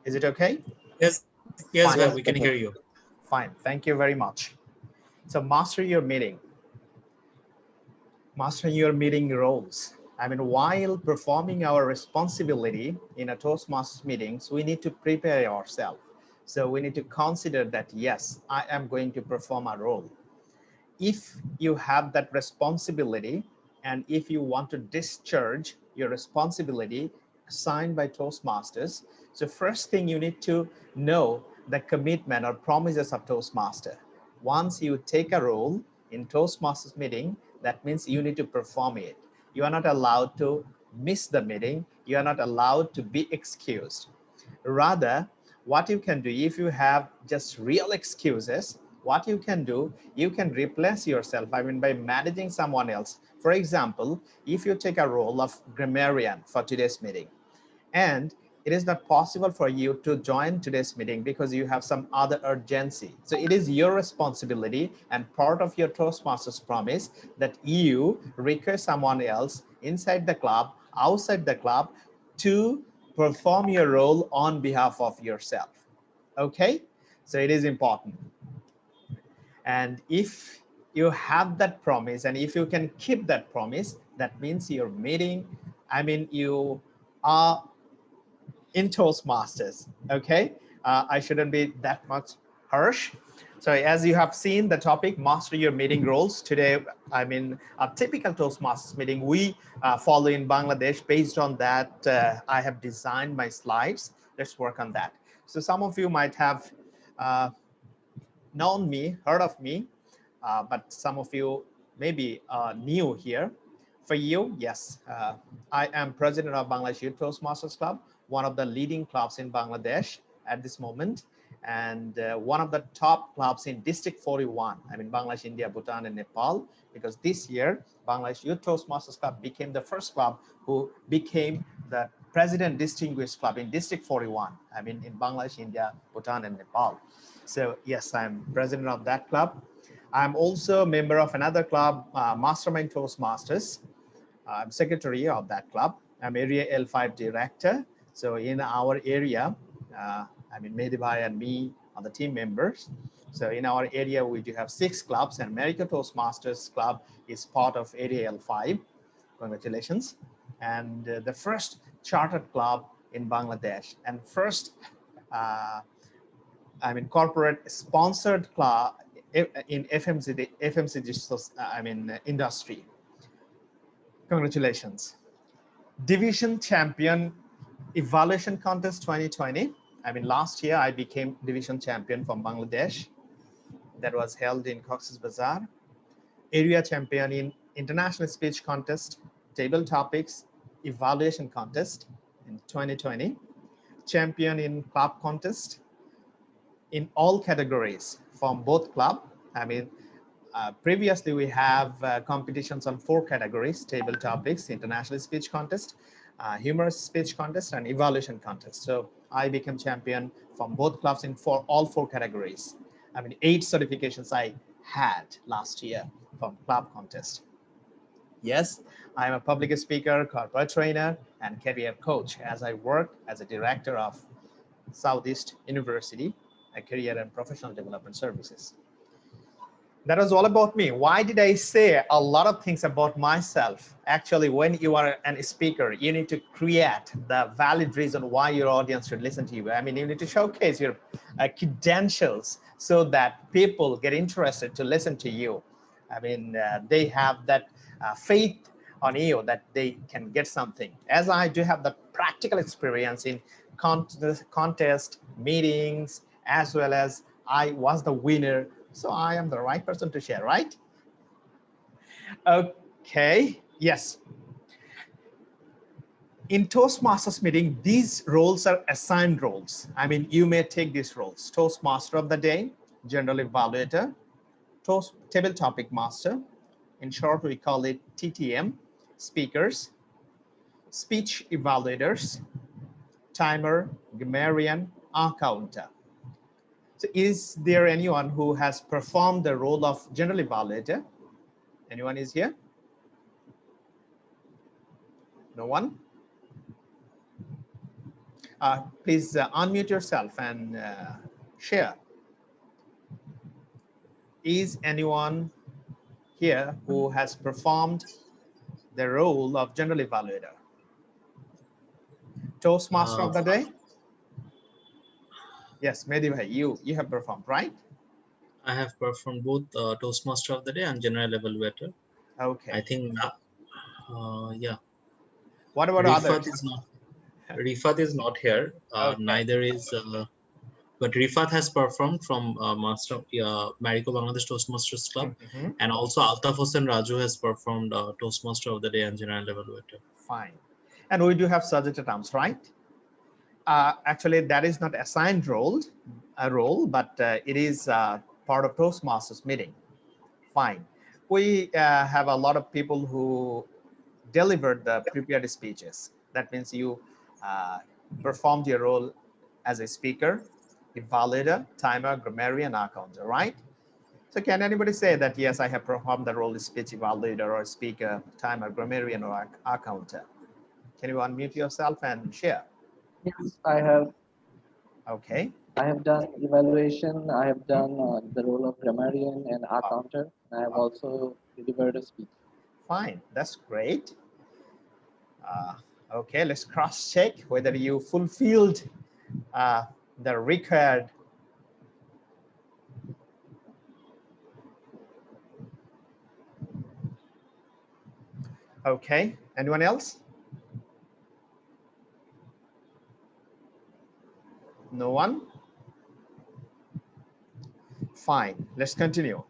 Is it okay? Yes, yes, Fine. we can hear you. Fine. Thank you very much. So master your meeting. Master your meeting roles. I mean, while performing our responsibility in a Toastmasters meetings, we need to prepare ourselves. So we need to consider that, yes, I am going to perform a role. If you have that responsibility and if you want to discharge your responsibility assigned by Toastmasters, so first thing you need to know the commitment or promises of Toastmaster. Once you take a role in Toastmasters meeting, that means you need to perform it. You are not allowed to miss the meeting. You are not allowed to be excused. Rather, what you can do, if you have just real excuses, what you can do, you can replace yourself, I mean, by managing someone else. For example, if you take a role of grammarian for today's meeting, and it is not possible for you to join today's meeting because you have some other urgency. So it is your responsibility and part of your Toastmasters promise that you request someone else inside the club, outside the club, to perform your role on behalf of yourself. Okay, so it is important. And if you have that promise and if you can keep that promise, that means your meeting, I mean, you are in Toastmasters. Okay, I shouldn't be that much harsh. So as you have seen the topic, master your meeting roles. Today, I mean, a typical Toastmasters meeting we follow in Bangladesh. Based on that, I have designed my slides. Let's work on that. So some of you might have uh, known me, heard of me, but some of you may be new here. For you, yes, I am president of Bangladesh Youth Toastmasters Club, one of the leading clubs in Bangladesh at this moment, and one of the top clubs in District 41, I mean Bangladesh, India, Bhutan, and Nepal, because this year, Bangladesh Youth Toastmasters Club became the first club who became the President Distinguished Club in District 41, I mean in Bangladesh, India, Bhutan, and Nepal. So yes, I'm president of that club. I'm also a member of another club, Mastermind Toastmasters. I'm secretary of that club. I'm area L5 director. So in our area, I mean, Mehdi Bhai and me are the team members. So in our area, we do have 6 clubs, and America Toastmasters Club is part of area L5. Congratulations. And the first chartered club in Bangladesh and first I mean, corporate sponsored club in FMCG, I mean, industry. Congratulations. Division champion evaluation contest 2020. I mean, last year I became division champion from Bangladesh. That was held in Cox's Bazar. Area champion in international speech contest, table topics, evaluation contest in 2020. Champion in club contest, in all categories from both club. I mean, previously we have competitions on 4 categories: table topics, international speech contest, humorous speech contest, and evaluation contest. So I became champion from both clubs in all 4 categories. I mean, 8 certifications I had last year from club contest. Yes, I'm a public speaker, corporate trainer, and career coach as I work as a director of Southeast University, a career and professional development services. That was all about me. Why did I say a lot of things about myself? Actually, when you are a speaker, you need to create the valid reason why your audience should listen to you. I mean, you need to showcase your credentials so that people get interested to listen to you. I mean, they have that faith on you that they can get something. As I do have the practical experience in contest meetings, as well as I was the winner, so I am the right person to share, right? Okay, yes. In Toastmasters meeting, these roles are assigned roles. I mean, you may take these roles: Toastmaster of the day, general evaluator, Toast table topic master. In short, we call it TTM, speakers, speech evaluators, timer, grammarian, accountant. So is there anyone who has performed the role of general evaluator? Anyone is here? No one? Please unmute yourself and share. Is anyone here who has performed the role of general evaluator? Toastmaster of the day? Yes, Mehdi bhai, you have performed, right? I have performed both Toastmaster of the day and General Evaluator. Okay. I think, yeah. What about Rifat others? is not. Rifat is not here. Okay. Neither is. But Rifat has performed from Marico Bangladesh Toastmasters Club, Mhm. and also Altaf Hossein Raju has performed Toastmaster of the day and General Evaluator. Fine. And we do have subject terms, right? Actually, that is not assigned a role, but it is part of Toastmasters meeting. Fine. We have a lot of people who delivered the prepared speeches. That means you uh, performed your role as a speaker, evaluator, timer, grammarian, accountant, right? So can anybody say that, yes, I have performed the role of speech evaluator or speaker, timer, grammarian, or accountant? Can you unmute yourself and share? Yes, I have. Okay. I have done evaluation. I have done the role of grammarian and Uh, accountant. I have uh, also delivered a speech. Fine. That's great. Uh, okay, let's cross check whether you fulfilled uh, the required. Okay, anyone else? No one? Fine, let's continue.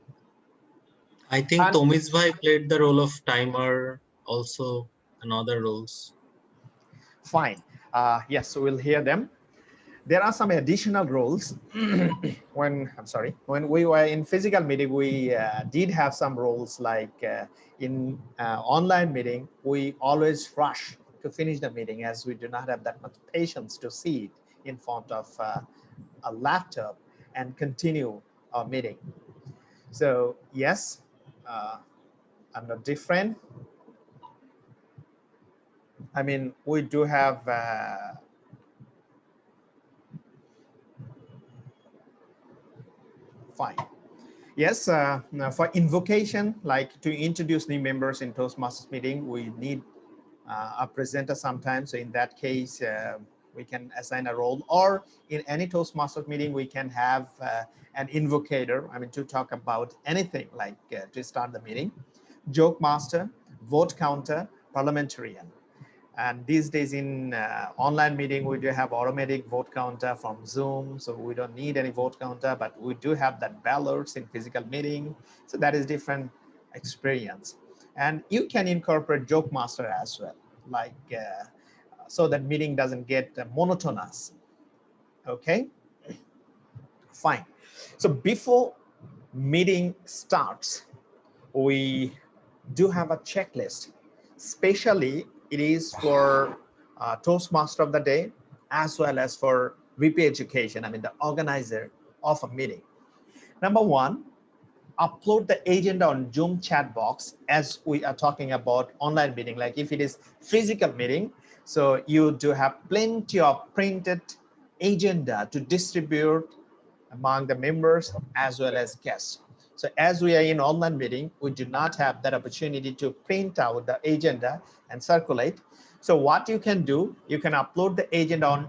I think And Tomiz Bhai played the role of timer, also, and other roles. fine, yes, so we'll hear them. There are some additional roles. When we were in physical meeting, we did have some roles like in online meeting, we always rush to finish the meeting as we do not have that much patience to see it in front of a laptop and continue our meeting. So yes, I'm not different. I mean, we do have fine. Yes, now for invocation, like to introduce new members in Toastmasters meeting, we need a presenter sometimes. So in that case, we can assign a role, or in any Toastmasters meeting, we can have an invocator. I mean, to talk about anything like to start the meeting. Joke master, vote counter, parliamentarian. And these days in online meeting, we do have automatic vote counter from Zoom. So we don't need any vote counter, but we do have that ballots in physical meeting. So that is different experience. And you can incorporate joke master as well, like so that meeting doesn't get monotonous. Okay, fine. So before meeting starts, we do have a checklist. Especially it is for Toastmaster of the day, as well as for VP Education, I mean the organizer of a meeting. Number one, upload the agenda on Zoom chat box as we are talking about online meeting. Like if it is physical meeting, so you do have plenty of printed agenda to distribute among the members as well as guests. So as we are in online meeting, we do not have that opportunity to print out the agenda and circulate. So what you can do, you can upload the agenda on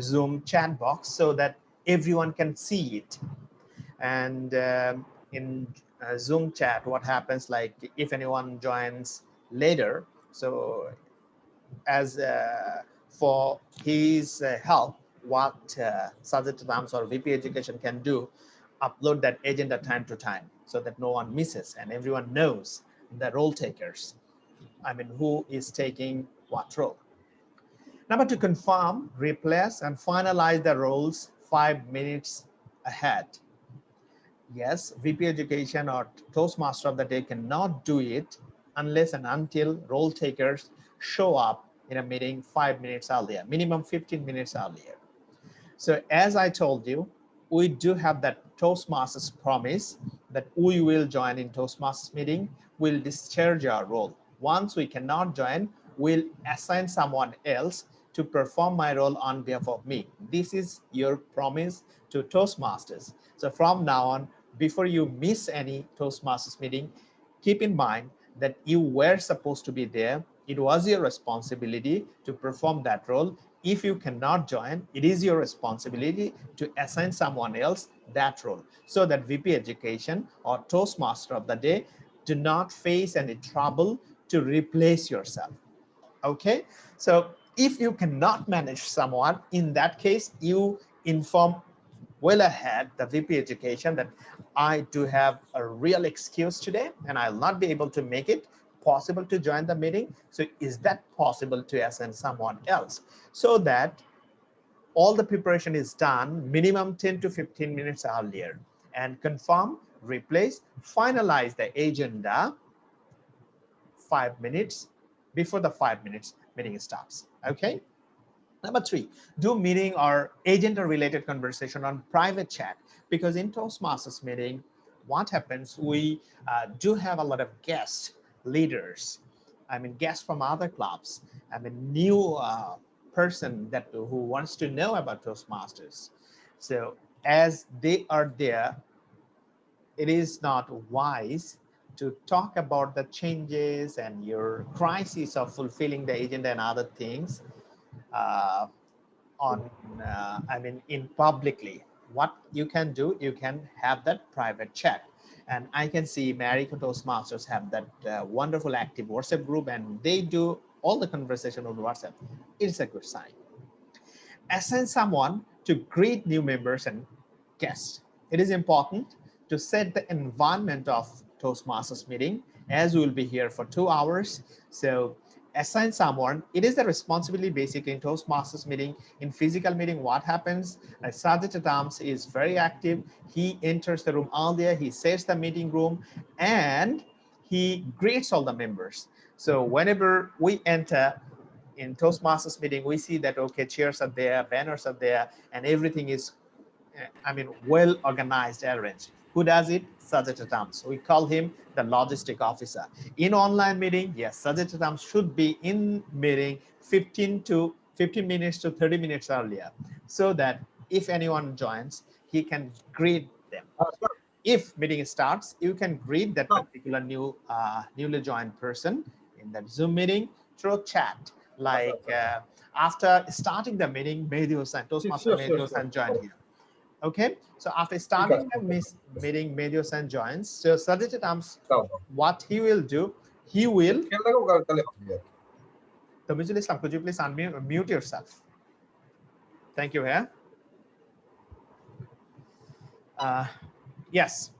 Zoom chat box so that everyone can see it. And in Zoom chat, what happens, like if anyone joins later, so as for his help, what subject terms or VP Education can do, upload that agenda time to time so that no one misses and everyone knows the role takers. I mean, who is taking what role. Number two, confirm, replace, and finalize the roles 5 minutes ahead. Yes, VP Education or Toastmaster of the day cannot do it unless and until role takers show up in a meeting 5 minutes earlier, minimum 15 minutes earlier. So as I told you, we do have that Toastmasters promise that we will join in Toastmasters meeting, we'll discharge our role. Once we cannot join, we'll assign someone else to perform my role on behalf of me. This is your promise to Toastmasters. So from now on, before you miss any Toastmasters meeting, keep in mind that you were supposed to be there. It was your responsibility to perform that role. If you cannot join, it is your responsibility to assign someone else that role, so that VP Education or Toastmaster of the day do not face any trouble to replace yourself. Okay, so if you cannot manage someone, in that case, you inform well ahead the VP Education that I do have a real excuse today and I'll not be able to make it possible to join the meeting. So is that possible to assign someone else, so that all the preparation is done minimum 10 to 15 minutes earlier, and confirm, replace, finalize the agenda 5 minutes before the 5 minutes meeting starts. Okay. Number 3, do meeting or agenda related conversation on private chat, because in Toastmasters meeting, what happens, we do have a lot of guest leaders, I mean guests from other clubs, I mean new person that who wants to know about Toastmasters. So as they are there, it is not wise to talk about the changes and your crisis of fulfilling the agenda and other things uh, on I mean in publicly. What you can do, you can have that private chat, and I can see Marico Toastmasters have that wonderful active WhatsApp group, and they do all the conversation on WhatsApp. It's a good sign. Assign someone to greet new members and guests. It is important to set the environment of Toastmasters meeting, as we will be here for 2 hours. So assign someone. It is the responsibility basically in Toastmasters meeting. In physical meeting, what happens? Sajid Adams is very active. He enters the room earlier, he sets the meeting room, and he greets all the members. So whenever we enter in Toastmasters meeting, we see that, okay, chairs are there, banners are there, and everything is, I mean, well organized, arranged. Who does it? Sajid Adams. We call him the logistic officer. In online meeting, yes, Sajid Adams should be in meeting 15 minutes to 30 minutes earlier, so that if anyone joins, he can greet them. If meeting starts, you can greet that particular newly joined person in that Zoom meeting through chat. Like after starting the meeting, Mehdi Hossain, Toastmaster Mehdi Hossain joined here. Okay, so after starting the meeting, Mehdi Hossain joins. So Sajid Adams, what he will do, he will. Tamizul Islam, could you please unmute yourself? Thank you. Here. Yes.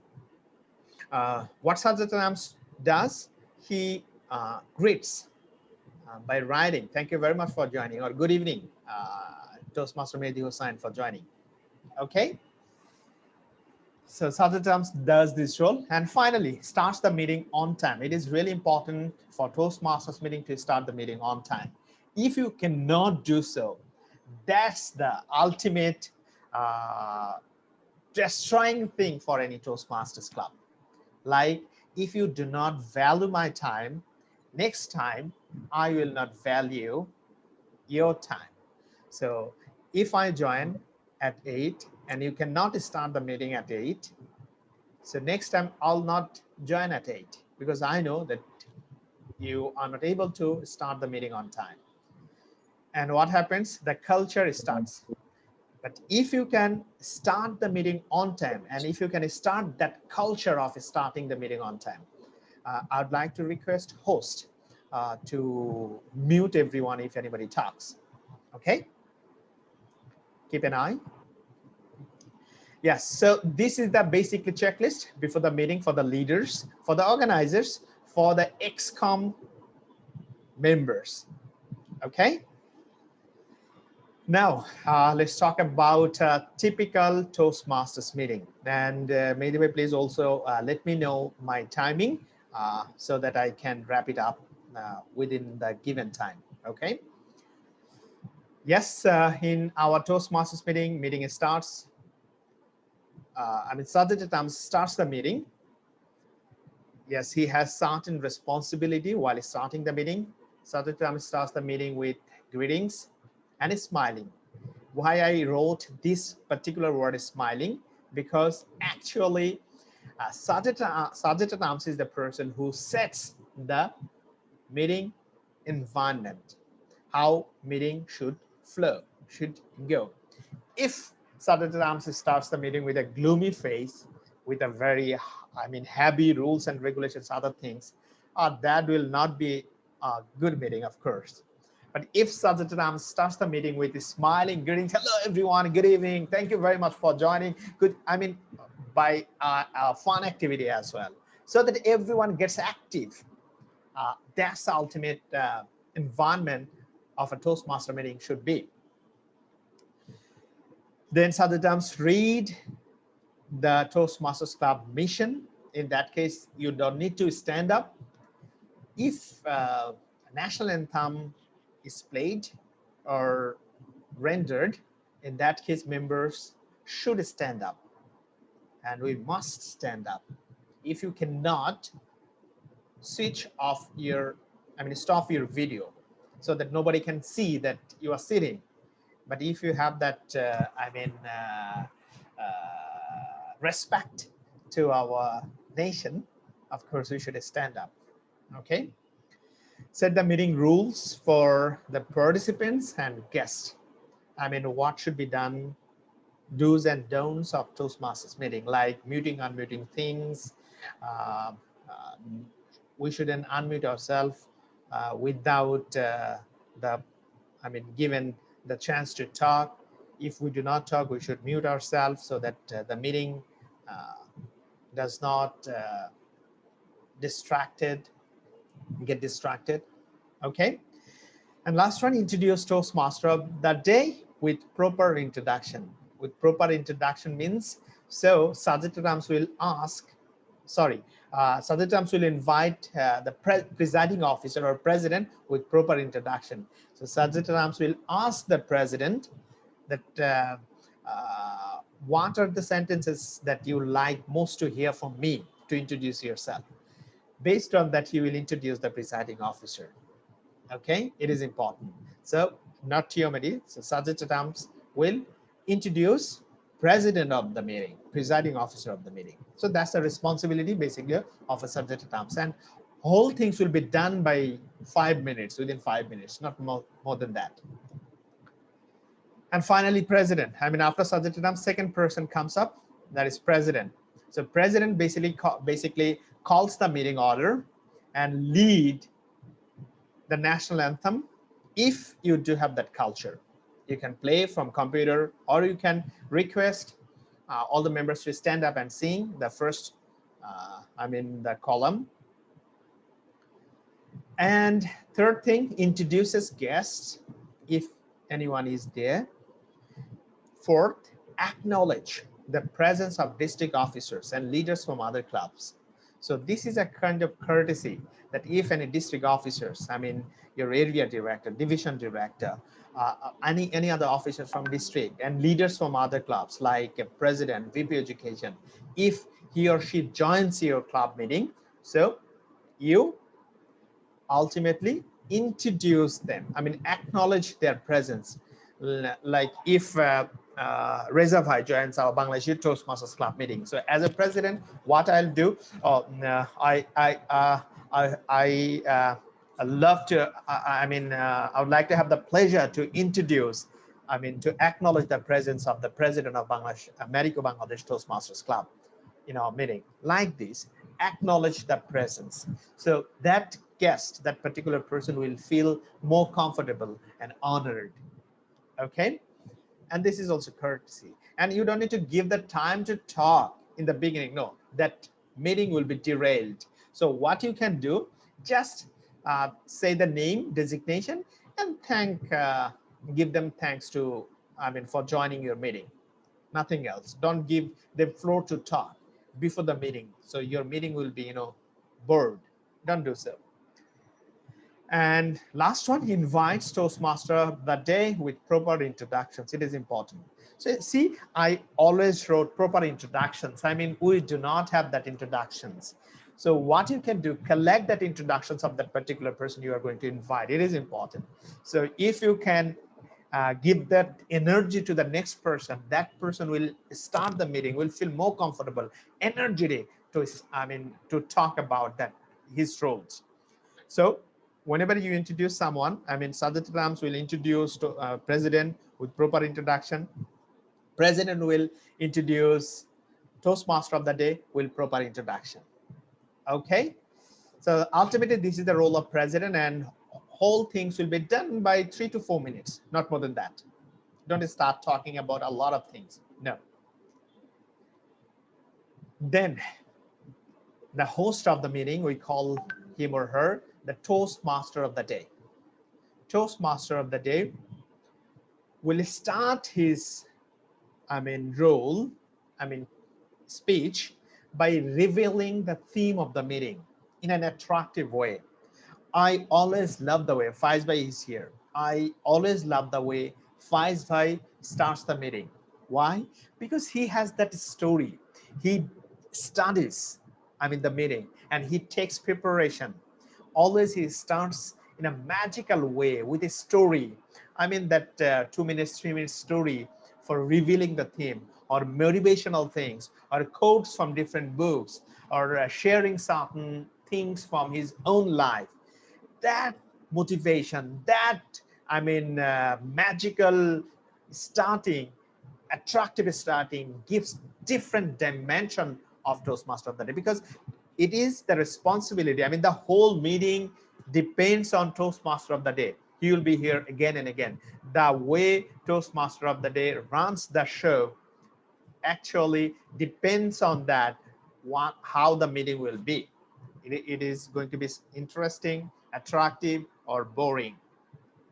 What Sajid Adams does, he greets by writing. Thank you very much for joining, or good evening, Toastmaster Mehdi Hossain, for joining. Okay. So Sajid Adams does this role, and finally starts the meeting on time. It is really important for Toastmasters meeting to start the meeting on time. If you cannot do so, that's the ultimate destroying thing for any Toastmasters club. Like, if you do not value my time, next time I will not value your time. So if I join at 8 and you cannot start the meeting at 8, so next time I'll not join at 8, because I know that you are not able to start the meeting on time. And what happens? The culture starts. But if you can start the meeting on time, and if you can start that culture of starting the meeting on time, I'd like to request host to mute everyone if anybody talks. Okay? Keep an eye. Yes, so this is the basically checklist before the meeting for the leaders, for the organizers, for the XCOM members. Okay? Now, let's talk about a typical Toastmasters meeting. And may the way, please also let me know my timing so that I can wrap it up within the given time. Okay? Yes, in our Toastmasters meeting starts. I mean, Sajid Adams starts the meeting. Yes, he has certain responsibility while starting the meeting. Sajid Adams starts the meeting with greetings. and smiling. Why I wrote this particular word smiling? Because actually sergeant at arms is the person who sets the meeting environment, how meeting should flow, should go. If sergeant at arms starts the meeting with a gloomy face, with a very, I mean, heavy rules and regulations, other things, that will not be a good meeting, of course. But if sergeant at arms starts the meeting with smiling greetings, hello everyone, good evening, thank you very much for joining, good, I mean, by a fun activity as well, so that everyone gets active. That's the ultimate environment of a Toastmaster meeting should be. Then sometimes read the Toastmasters Club mission. In that case, you don't need to stand up. If a national anthem is played or rendered, in that case, members should stand up, and we must stand up. If you cannot, switch off your, I mean, stop your video so that nobody can see that you are sitting. But if you have that, respect to our nation, of course, we should stand up. Okay. Set the meeting rules for the participants and guests. I mean, what should be done, do's and don'ts of Toastmasters meeting, like muting, unmuting things. Uh, uh, we shouldn't unmute ourselves without the, I mean, given the chance to talk. If we do not talk, we should mute ourselves so that the meeting does not get distracted. Okay. And last one, introduce Toastmaster of the day with proper introduction. With proper introduction means, so Sergeant at arms will ask, Sergeant at arms will invite the presiding officer or president with proper introduction. So Sergeant at arms will ask the president that what are the sentences that you like most to hear from me to introduce yourself. Based on that, he will introduce the presiding officer. Okay, it is important. So not theory. So Sergeant at arms will introduce president of the meeting, presiding officer of the meeting. So that's the responsibility basically of a Sergeant at arms, and whole things will be done by 5 minutes, within 5 minutes, not more than that. And finally, president. I mean, after Sergeant at arms, second person comes up, that is president. So president basically calls the meeting order and lead the national anthem. If you do have that culture, you can play from computer, or you can request all the members to stand up and sing the first, the column. And third thing, introduces guests if anyone is there. Fourth, acknowledge the presence of district officers and leaders from other clubs. So this is a kind of courtesy that if any district officers, I mean, your area director, division director, any other officers from district and leaders from other clubs like a president, VP education, if he or she joins your club meeting, so you ultimately introduce them, I mean, acknowledge their presence. Like if Reza Bhai joins our Bangladeshi Toastmasters Club meeting. So as a president, what I'll do, I love to, I would like to have the pleasure to introduce, to acknowledge the presence of the president of Bangladesh, America Bangladesh Toastmasters Club in our meeting. Like this, acknowledge the presence. So that guest, that particular person will feel more comfortable and honored. Okay. And this is also courtesy. And you don't need to give the time to talk in the beginning. No, that meeting will be derailed. So what you can do, just say the name, designation, and give them thanks to, for joining your meeting. Nothing else. Don't give them floor to talk before the meeting. So your meeting will be, bored. Don't do so. And last one, invites Toastmaster of the day with proper introductions. It is important. So see, I always wrote proper introductions. I mean, we do not have that introductions. So what you can do, collect that introductions of that particular person you are going to invite. It is important. So if you can give that energy to the next person, that person will start the meeting, will feel more comfortable, energetic to, to talk about that, his roles. So whenever you introduce someone, Sajid Rams will introduce to president with proper introduction. President will introduce Toastmaster of the day with proper introduction. Okay. So ultimately, this is the role of president, and whole things will be done by 3 to 4 minutes, not more than that. Don't start talking about a lot of things. No. Then the host of the meeting, we call him or her the Toastmaster of the day. Toastmaster of the day will start his, role, speech by revealing the theme of the meeting in an attractive way. I always love the way Faiz Bhai is here. I always love the way Faiz Bhai starts the meeting. Why? Because he has that story. He studies, the meeting, and he takes preparation. Always he starts in a magical way with a story. That 2 minutes, 3 minutes story for revealing the theme, or motivational things, or quotes from different books, or sharing certain things from his own life. That motivation, that magical starting, attractive starting gives different dimension of Toastmaster of the day, because it is the responsibility. The whole meeting depends on Toastmaster of the day. He will be here again and again. The way Toastmaster of the day runs the show actually depends on that, how the meeting will be. It is going to be interesting, attractive, or boring.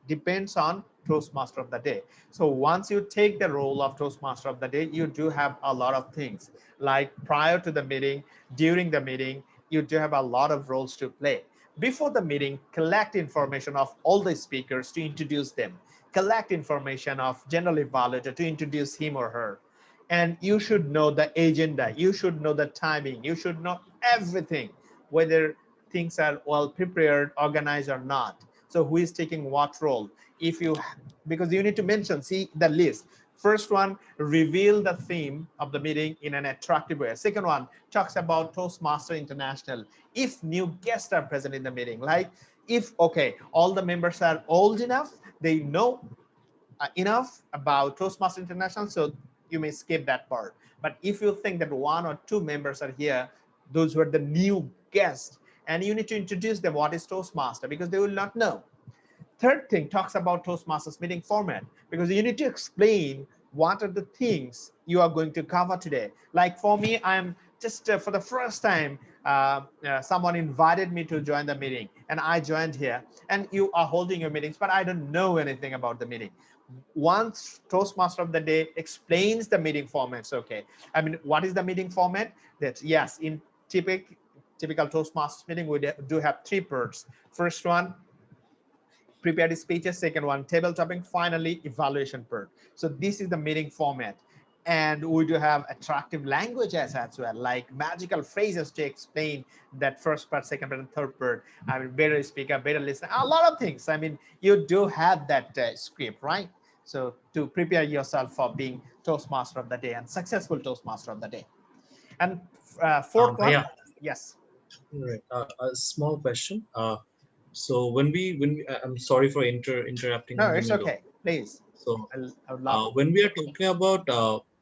Depends on Toastmaster of the day. So once you take the role of Toastmaster of the day, you do have a lot of things, like prior to the meeting, during the meeting, you do have a lot of roles to play. Before the meeting, collect information of all the speakers to introduce them. Collect information of general evaluator to introduce him or her. And you should know the agenda. You should know the timing. You should know everything, whether things are well prepared, organized or not. So who is taking what role? If you, because you need to mention, see the list. First one, reveal the theme of the meeting in an attractive way. Second one talks about Toastmaster International. If new guests are present in the meeting, like if, okay, all the members are old enough, they know enough about Toastmaster International, so you may skip that part. But if you think that 1 or 2 members are here, those were the new guests, and you need to introduce them what is Toastmaster, because they will not know. Third thing talks about Toastmasters meeting format, because you need to explain what are the things you are going to cover today. Like for me, I'm just for the first time, someone invited me to join the meeting, and I joined here, and you are holding your meetings, but I don't know anything about the meeting. Once Toastmaster of the day explains the meeting formats, okay, what is the meeting format? That yes, in typical Toastmasters meeting, we do have 3 parts. First one, prepared speeches. Second one, table topping. Finally, evaluation part. So this is the meeting format. And we do have attractive languages as well, like magical phrases to explain that first part, second part, and third part. Better speaker, better listener, a lot of things. You do have that script, right? So to prepare yourself for being Toastmaster of the day and successful Toastmaster of the day. And fourth one, Yeah. yes. Right. A small question. So I'm sorry for interrupting No, in the it's middle. okay. Please. So I would love. when we are talking about,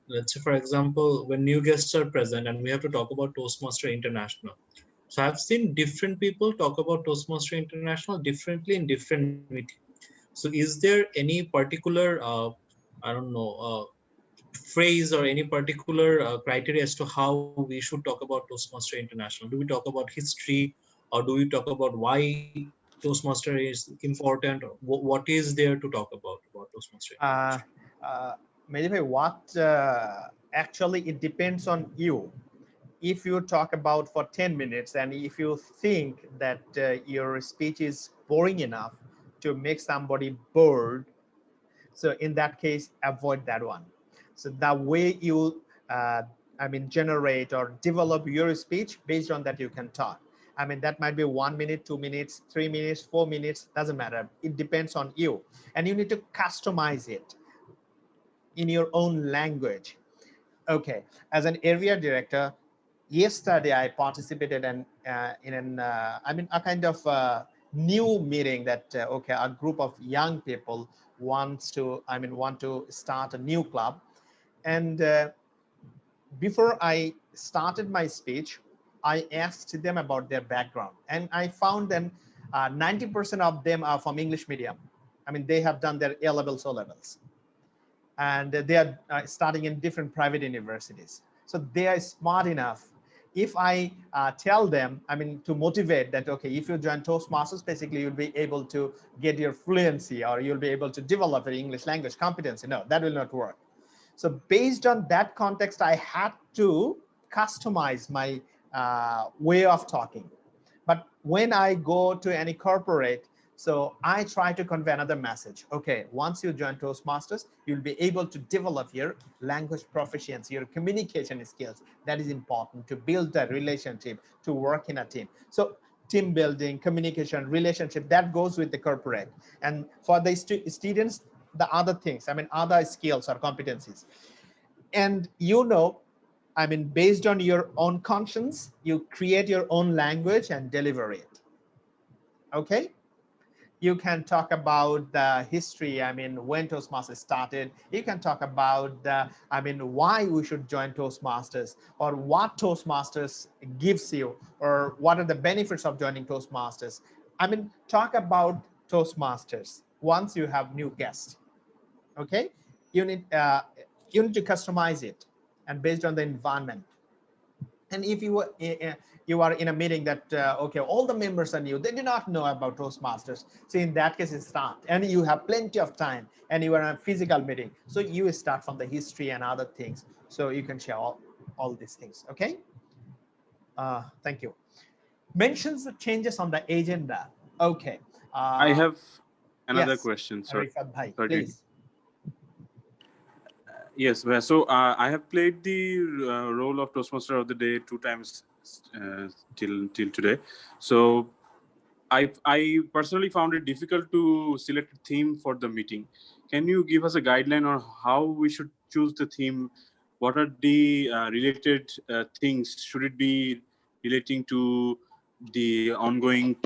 let's say, for example, when new guests are present and we have to talk about Toastmaster International. So I've seen different people talk about Toastmaster International differently in different meetings. So is there any particular, I don't know, phrase or any particular criteria as to how we should talk about Toastmaster International? Do we talk about history, or do we talk about why Toastmaster is important? Or what is there to talk about Toastmaster Uh, International? uh, Maybe what actually it depends on you. If you talk about for 10 minutes and if you think that your speech is boring enough to make somebody bored, so in that case, avoid that one. So the way you, generate or develop your speech, based on that you can talk. I mean, that might be 1 minute, 2 minutes, 3 minutes, 4 minutes, doesn't matter. It depends on you. And you need to customize it in your own language. Okay, as an area director, yesterday I participated in an I mean a kind of new meeting that okay, a group of young people want to start a new club. And before I started my speech, I asked them about their background, and I found them 90% of them are from English medium. I mean, they have done their A levels, O levels, and they are starting in different private universities. So they are smart enough. If I tell them, I mean, to motivate that, okay, if you join Toastmasters, basically you'll be able to get your fluency, or you'll be able to develop your English language competency. No, that will not work. So based on that context, I had to customize my way of talking. But when I go to any corporate, so I try to convey another message. Okay, once you join Toastmasters, you'll be able to develop your language proficiency, your communication skills. That is important to build a relationship, to work in a team. So team building, communication, relationship, that goes with the corporate. And for the students, the other things, I mean, other skills or competencies. And you know, I mean, based on your own conscience, you create your own language and deliver it. Okay? You can talk about the history, I mean, when Toastmasters started. You can talk about the, I mean, why we should join Toastmasters, or what Toastmasters gives you, or what are the benefits of joining Toastmasters. I mean, talk about Toastmasters once you have new guests. Okay? You need to customize it, and based on the environment. And if you are in a meeting that okay, all the members are new, they do not know about Toastmasters, so in that case it's start, and you have plenty of time, and you are in a physical meeting, so you start from the history and other things, so you can share all these things. Okay, thank you. Mentions the changes on the agenda. Okay, I have another yes, question. Sorry. Rifat bhai, Sorry. please. Yes. So I have played the role of Toastmaster of the day 2 times till today. So I personally found it difficult to select a theme for the meeting. Can you give us a guideline on how we should choose the theme? What are the related things? Should it be relating to the ongoing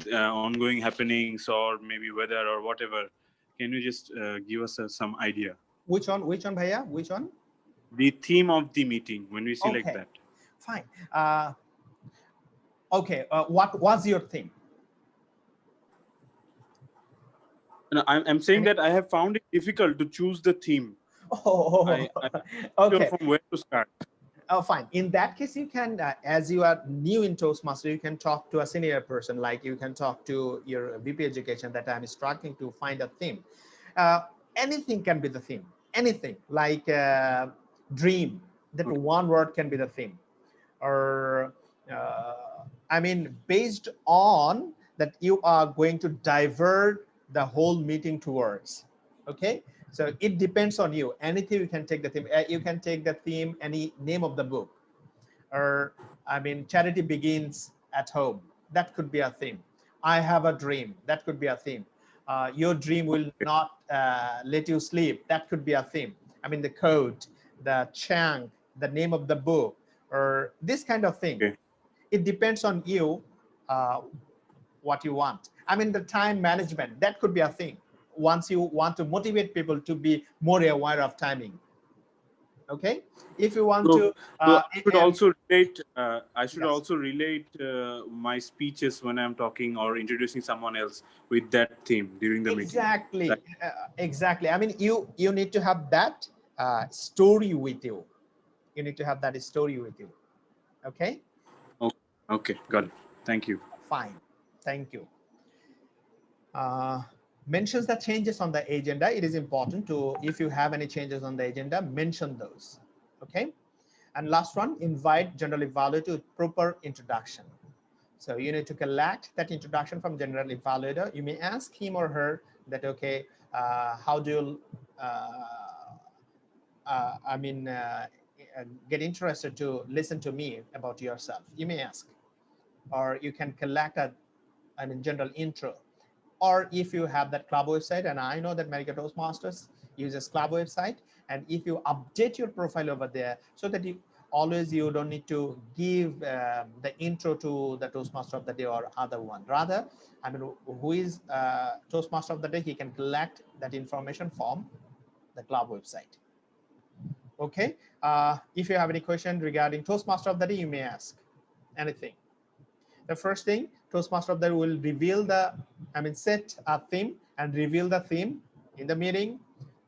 happenings, or maybe weather or whatever? Can you just give us some idea? Which one, bhaiya, which one? The theme of the meeting when we select Okay, that. fine. Okay, what was your theme? No, I'm saying that I have found it difficult to choose the theme. Oh, I okay. from where to start. Oh, fine. In that case, you can, as you are new in Toastmaster, you can talk to a senior person, like you can talk to your VP education that I'm struggling to find a theme. Anything can be the theme. Anything like dream, that Okay. one word can be the theme. Or, I mean, based on that you are going to divert the whole meeting towards. Okay, so it depends on you. Anything you can take the theme. You can take the theme, any name of the book, or I mean, charity begins at home. That could be a theme. I have a dream. That could be a theme. Your dream will not let you sleep. That could be a theme. I mean, the code, the chunk, the name of the book, or this kind of thing. Okay. It depends on you. What you want. I mean, the time management, that could be a thing. Once you want to motivate people to be more aware of timing. Okay, if you want So, to so I should and also relate. I should yes, also relate my speeches when I'm talking or introducing someone else with that theme during the meeting. exactly, Right? exactly. I mean, you need to have that story with you. You need to have that story with you. Okay, Okay. Okay. Got it. Thank you. fine. Thank you. Mentions the changes on the agenda. It is important to, if you have any changes on the agenda, mention those. Okay. And last one, invite general evaluator to proper introduction. So you need to collect that introduction from general evaluator. You may ask him or her that, okay, how do you, I mean, get interested to listen to me about yourself? You may ask. or you can collect a, general intro. Or if you have that club website, and I know that America Toastmasters uses club website, and if you update your profile over there so that you don't need to give the intro to the Toastmaster of the day or other one. Rather, who is Toastmaster of the day, he can collect that information from the club website. Okay, if you have any question regarding Toastmaster of the day, you may ask anything. The first thing, Toastmaster of the day will reveal the, set a theme and reveal the theme in the meeting,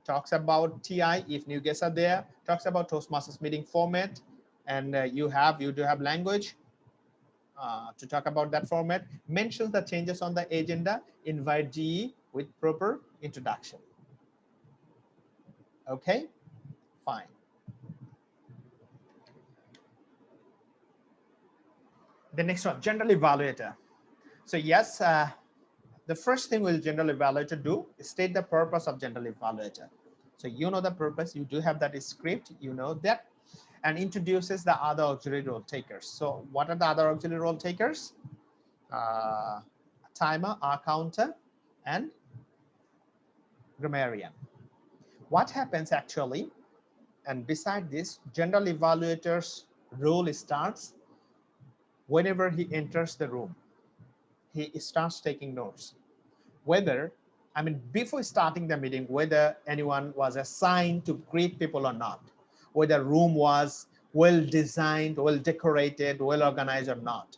talks about TI if new guests are there, talks about Toastmasters meeting format, and you do have language to talk about that format, mentions the changes on the agenda, invite GE with proper introduction. Okay, fine. The next one, general evaluator. So yes, the first thing will general evaluator do is state the purpose of general evaluator. So you know the purpose, you do have that script, you know that, and introduces the other auxiliary role takers. So what are the other auxiliary role takers? Timer, R counter, and grammarian. What happens actually, and beside this, general evaluator's role starts whenever he enters the room. He starts taking notes. Whether, before starting the meeting, whether anyone was assigned to greet people or not, whether room was well designed, well decorated, well organized or not,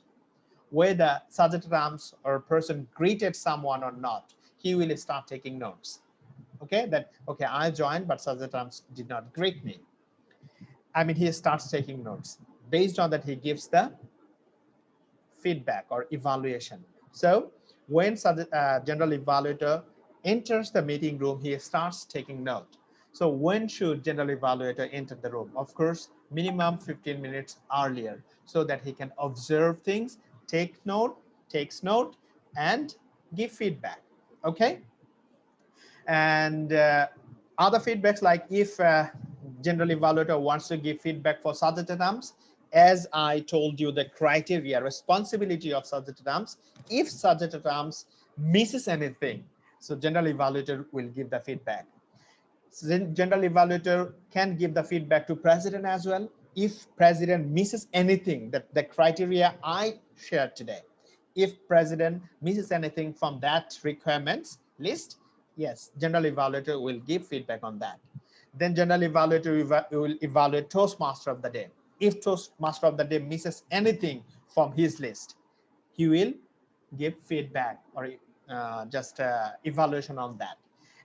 whether Sajatams or person greeted someone or not, he will start taking notes. Okay, okay, I joined, but Sajatams did not greet me. He starts taking notes. Based on that, he gives the feedback or evaluation. So when general evaluator enters the meeting room, he starts taking note. So when should general evaluator enter the room? Of course, minimum 15 minutes earlier, so that he can observe things, takes note, and give feedback. Okay. And other feedbacks, like if general evaluator wants to give feedback for subject items, as I told you, the criteria, responsibility of subject items, if subject items misses anything, so general evaluator will give the feedback. So then general evaluator can give the feedback to president as well. If president misses anything, that the criteria I shared today, if president misses anything from that requirements list, yes, general evaluator will give feedback on that. Then general evaluator will evaluate Toastmaster of the day. If Toastmaster of the day misses anything from his list, he will give feedback or just evaluation on that.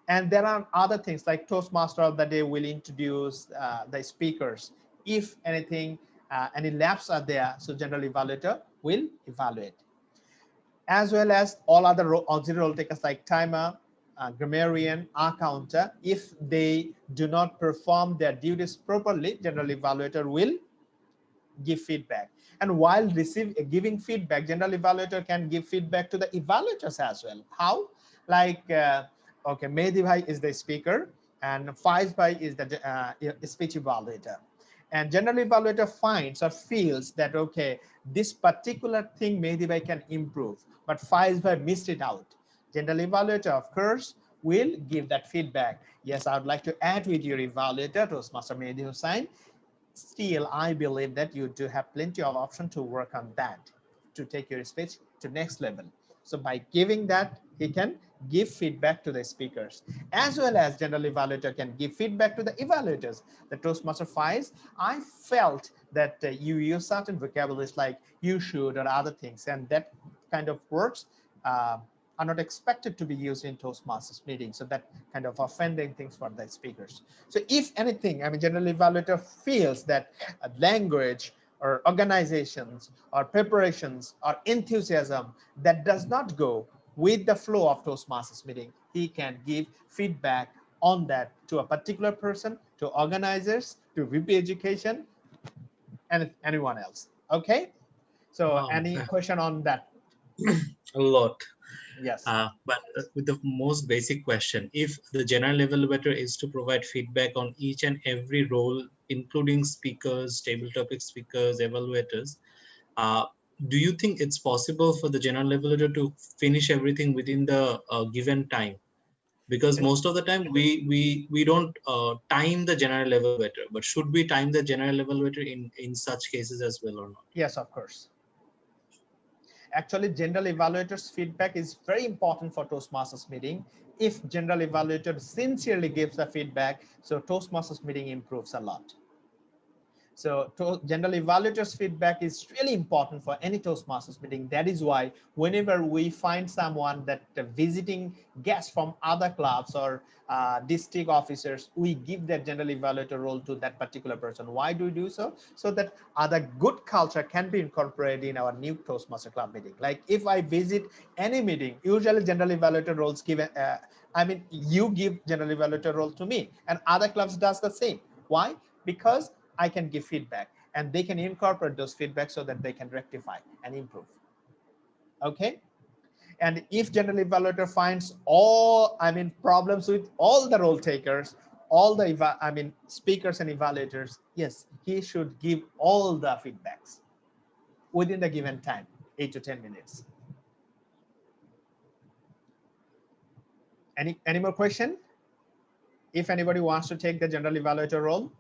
And there are other things like Toastmaster of the day will introduce the speakers. If anything, any lapses are there, so general evaluator will evaluate. As well as all other auxiliary role takers like timer, grammarian, R counter. If they do not perform their duties properly, general evaluator will give feedback. And while giving feedback, general evaluator can give feedback to the evaluators as well. How? Like, okay, Mehdi Bhai is the speaker and Faiz Bhai is the speech evaluator. And general evaluator finds or feels that, okay, this particular thing Mehdi Bhai can improve, but Faiz Bhai missed it out. General evaluator, of course, will give that feedback. Yes, I would like to add with your evaluator, Toastmaster Mehdi Hussain. Still, I believe that you do have plenty of option to work on that, to take your speech to next level. So by giving that, he can give feedback to the speakers, as well as general evaluator can give feedback to the evaluators. The Toastmaster Faiz, I felt that you use certain vocabularies like you should or other things, and that kind of words are not expected to be used in Toastmasters meetings. So that kind of offending things for the speakers. So if anything, general evaluator feels that language or organizations or preparations or enthusiasm that does not go with the flow of Toastmasters meeting, he can give feedback on that to a particular person, to organizers, to VP education, and anyone else. Okay. So any question on that? A lot. Yes. But with the most basic question, if the general evaluator is to provide feedback on each and every role, including speakers, table topic speakers, evaluators, do you think it's possible for the general evaluator to finish everything within the given time? Because most of the time we don't time the general evaluator, but should we time the general evaluator in such cases as well or not? Yes, of course. Actually, general evaluator's feedback is very important for Toastmasters meeting. If general evaluator sincerely gives the feedback, so Toastmasters meeting improves a lot. So general evaluator's feedback is really important for any Toastmasters meeting. That is why whenever we find someone that visiting guests from other clubs or district officers, we give that general evaluator role to that particular person. Why do we do so? So that other good culture can be incorporated in our new Toastmaster club meeting. Like if I visit any meeting, usually general evaluator roles given, you give general evaluator role to me, and other clubs does the same. Why? Because I can give feedback and they can incorporate those feedback so that they can rectify and improve. Okay. And if general evaluator finds all, problems with all the role takers, all the, speakers and evaluators, yes, he should give all the feedbacks within the given time, 8 to 10 minutes. Any more question? If anybody wants to take the general evaluator role?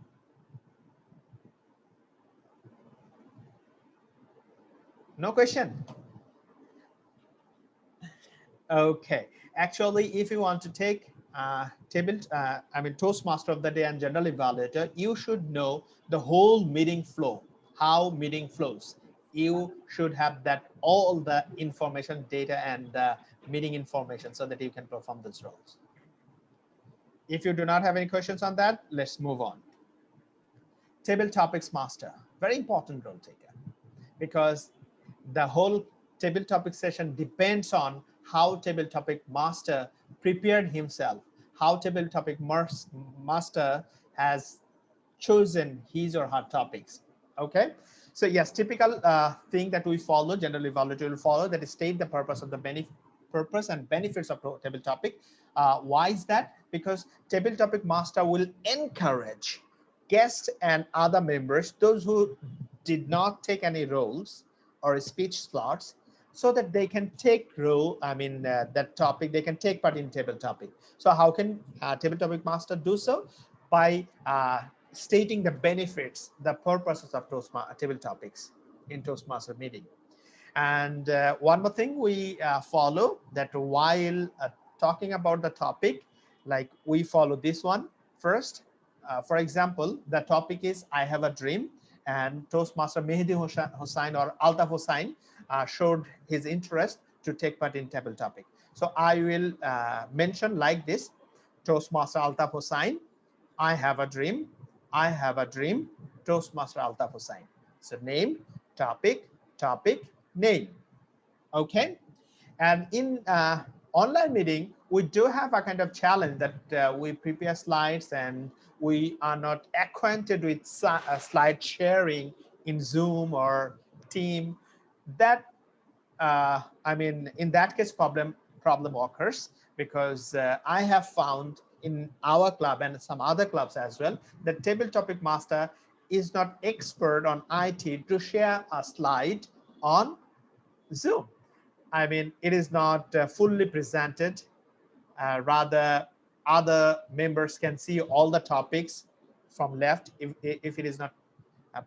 No question. Okay. Actually, if you want to take Toastmaster of the day and general evaluator, you should know the whole meeting flow, how meeting flows. You should have that all the information, data, and meeting information so that you can perform those roles. If you do not have any questions on that, let's move on. Table topics master, very important role taker, because the whole table topic session depends on how table topic master prepared himself, how table topic master has chosen his or her topics. Okay, so yes, typical thing that we follow, general evaluator will follow, that is state the purpose of the purpose and benefits of table topic. Why is that? Because table topic master will encourage guests and other members, those who did not take any roles or speech slots, so that they can take role, that topic, they can take part in table topic. So how can table topic master do so? By stating the benefits, the purposes of table topics in Toastmaster meeting. And one more thing we follow, that while talking about the topic, like we follow this one first. For example, the topic is I have a dream, and Toastmaster Mehdi Hossain or Altaf Hossain showed his interest to take part in table topic. So I will mention like this: Toastmaster Altaf Hossain, I have a dream, I have a dream, Toastmaster Altaf Hossain. So name, topic, name. Okay. And in online meeting, we do have a kind of challenge that we prepare slides and we are not acquainted with slide sharing in Zoom or Team. That in that case, problem occurs, because I have found in our club and some other clubs as well, that table topic master is not expert on IT to share a slide on Zoom. It is not fully presented. Rather, other members can see all the topics from left if it is not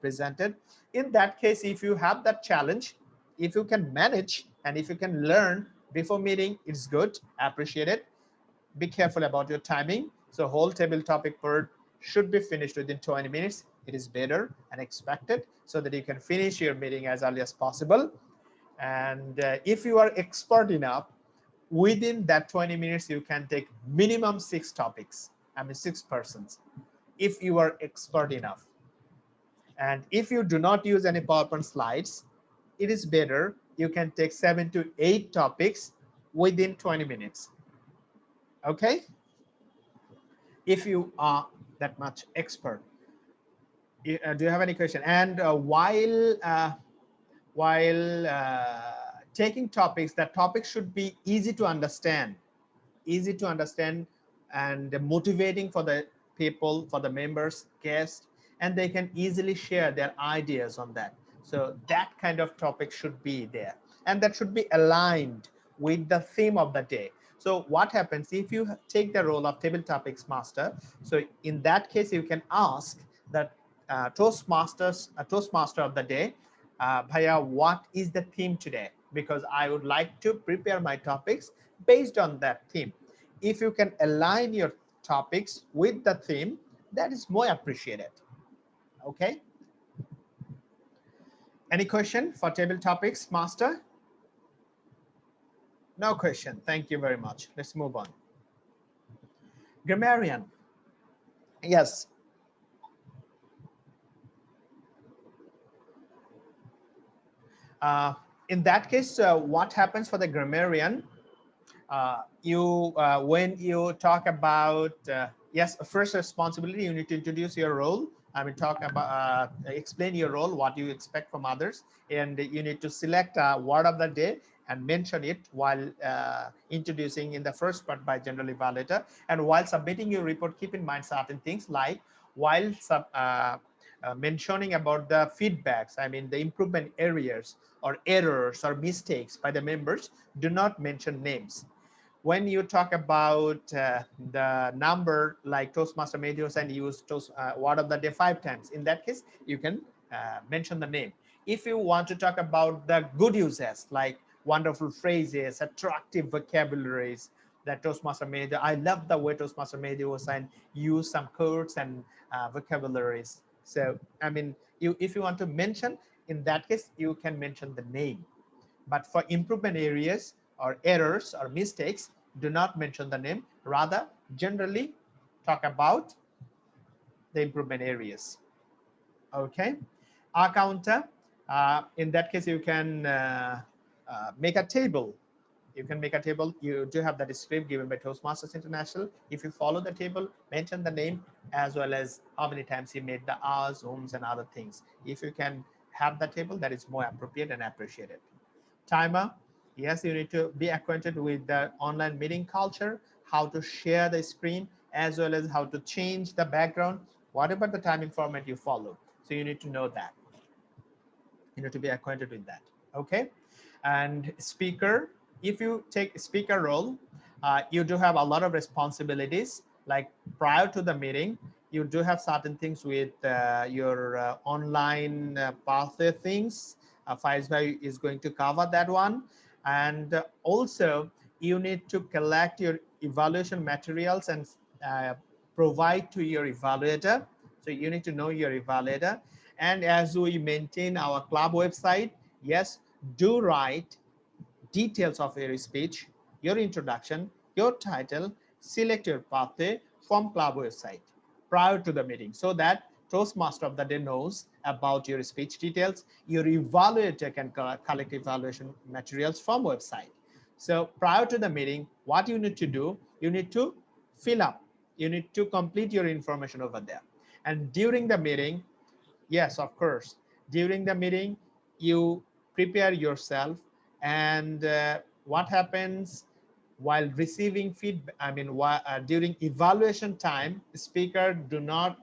presented. In that case, if you have that challenge, if you can manage and if you can learn before meeting, it's good, appreciate it. Be careful about your timing. So whole table topic part should be finished within 20 minutes. It is better and expected, so that you can finish your meeting as early as possible. And if you are expert enough, within that 20 minutes, you can take minimum 6 topics, 6 persons, if you are expert enough. And if you do not use any PowerPoint slides, it is better you can take 7 to 8 topics within 20 minutes. Okay? If you are that much expert. Do you have any question? And while taking topics, that topics should be easy to understand and motivating for the people, for the members, guests, and they can easily share their ideas on that. So that kind of topic should be there, and that should be aligned with the theme of the day. So what happens if you take the role of table topics master? So in that case, you can ask that Toastmaster of the day, Bhaiya, what is the theme today? Because I would like to prepare my topics based on that theme. If you can align your topics with the theme, that is more appreciated. Okay. Any question for table topics master? No question. Thank you very much. Let's move on. Grammarian. Yes. In that case, what happens for the grammarian? When you talk about yes, first responsibility, you need to introduce your role. I mean, talk about explain your role, what you expect from others, and you need to select a word of the day and mention it while introducing in the first part by general evaluator. And while submitting your report, keep in mind certain things like while mentioning about the feedbacks, I mean the improvement areas or errors or mistakes by the members, do not mention names. When you talk about the number like Toastmaster Medios and use word of the day 5 times, in that case, you can mention the name. If you want to talk about the good uses like wonderful phrases, attractive vocabularies that Toastmaster made, I love the way Toastmaster Medios and use some quotes and vocabularies. So, I mean, if you want to mention, in that case, you can mention the name. But for improvement areas or errors or mistakes, do not mention the name. Rather, generally talk about the improvement areas. Okay. Our counter, in that case, you can make a table. You can make a table. You do have that script given by Toastmasters International. If you follow the table, mention the name as well as how many times you made the hours, ohms, and other things. If you can have the table, that is more appropriate and appreciated. Timer, yes, you need to be acquainted with the online meeting culture, how to share the screen, as well as how to change the background, whatever the timing format you follow. So you need to know that. You need to be acquainted with that. Okay. And speaker, if you take speaker role, you do have a lot of responsibilities. Like prior to the meeting, you do have certain things with your online pathway things. Faizbhai is going to cover that one. And also, you need to collect your evaluation materials and provide to your evaluator. So you need to know your evaluator. And as we maintain our club website, yes, do write details of your speech, your introduction, your title, select your pathway from club website prior to the meeting so that Toastmaster of the day knows about your speech details. Your evaluator can collect evaluation materials from website. So prior to the meeting, what you need to do, you need to fill up, you need to complete your information over there. And during the meeting, yes, of course, during the meeting, you prepare yourself. And what happens while receiving feedback, I mean, during evaluation time, speakers do not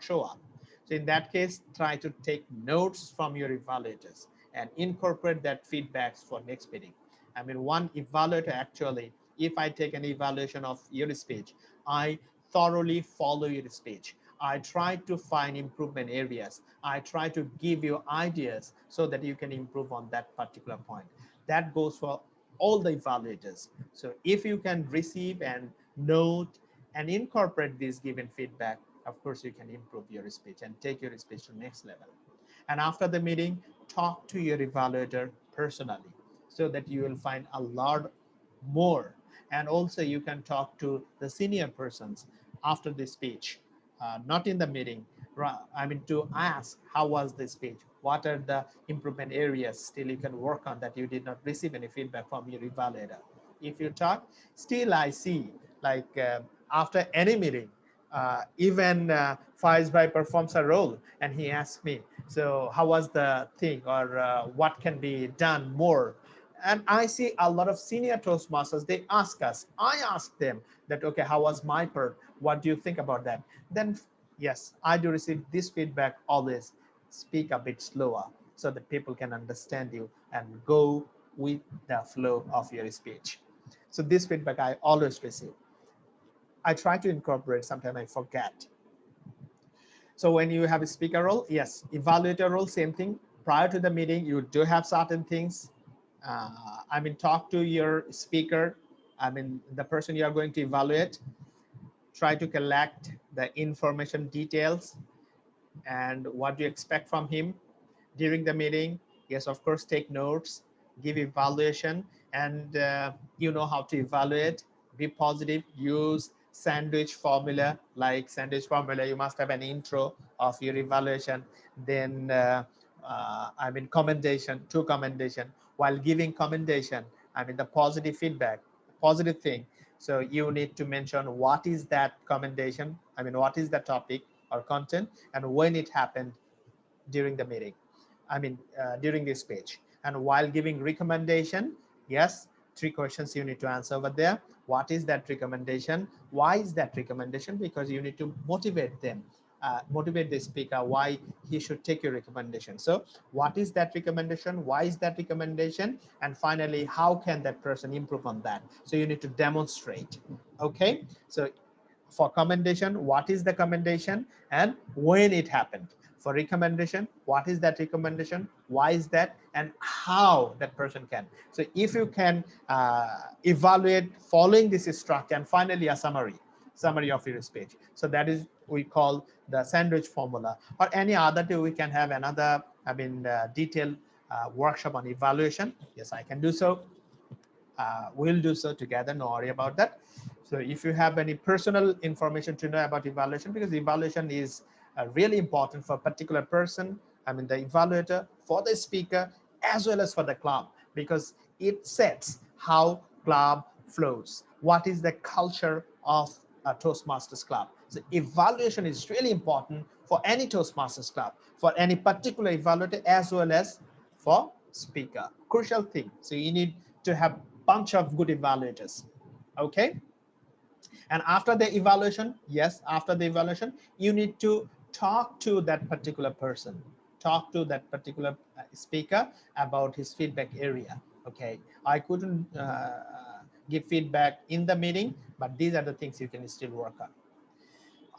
show up. So in that case, try to take notes from your evaluators and incorporate that feedbacks for next meeting. I mean, one evaluator actually, if I take an evaluation of your speech, I thoroughly follow your speech. I try to find improvement areas. I try to give you ideas so that you can improve on that particular point. That goes for all the evaluators. So if you can receive and note and incorporate this given feedback, of course, you can improve your speech and take your speech to the next level. And after the meeting, talk to your evaluator personally so that you will find a lot more. And also you can talk to the senior persons after the speech, not in the meeting. I mean, to ask how was the speech? What are the improvement areas still you can work on that you did not receive any feedback from your evaluator? If you talk, still I see like after any meeting, even Faizbhai performs a role and he asks me, so how was the thing or what can be done more? And I see a lot of senior Toastmasters, they ask us, I ask them that, okay, how was my part? What do you think about that? Then, yes, I do receive this feedback always. speak a bit slower so that people can understand you and go with the flow of your speech. So this feedback I always receive. I try to incorporate, sometimes I forget. So when you have a speaker role, yes, evaluator role, same thing. Prior to the meeting, you do have certain things. Talk to your speaker. The person you are going to evaluate. Try to collect the information details and what do you expect from him during the meeting. Yes, of course, take notes, give evaluation, and you know how to evaluate. Be positive, use sandwich formula. Like sandwich formula, you must have an intro of your evaluation, then commendation, true commendation. While giving commendation, the positive feedback, positive thing, so you need to mention what is that commendation, what is the topic or content, and when it happened during the meeting, during this page. And while giving recommendation, yes, 3 questions you need to answer over there. What is that recommendation? Why is that recommendation? Because you need to motivate them, motivate the speaker why he should take your recommendation. So what is that recommendation? Why is that recommendation? And finally, how can that person improve on that? So you need to demonstrate. Okay, so for commendation, what is the commendation and when it happened? For recommendation, what is that recommendation? Why is that? And how that person can. So if you can evaluate following this structure, and finally a summary of your speech. So that is we call the sandwich formula, or any other day we can have another detailed workshop on evaluation. Yes, I can do so. We'll do so together, no worry about that. So if you have any personal information to know about evaluation, because evaluation is really important for a particular person, the evaluator, for the speaker, as well as for the club, because it sets how club flows. What is the culture of a Toastmasters club? So evaluation is really important for any Toastmasters club, for any particular evaluator, as well as for speaker. Crucial thing. So you need to have bunch of good evaluators. Okay, and after the evaluation, yes, after the evaluation, you need to talk to that particular person, talk to that particular speaker about his feedback area. Okay, I couldn't give feedback in the meeting, but these are the things you can still work on.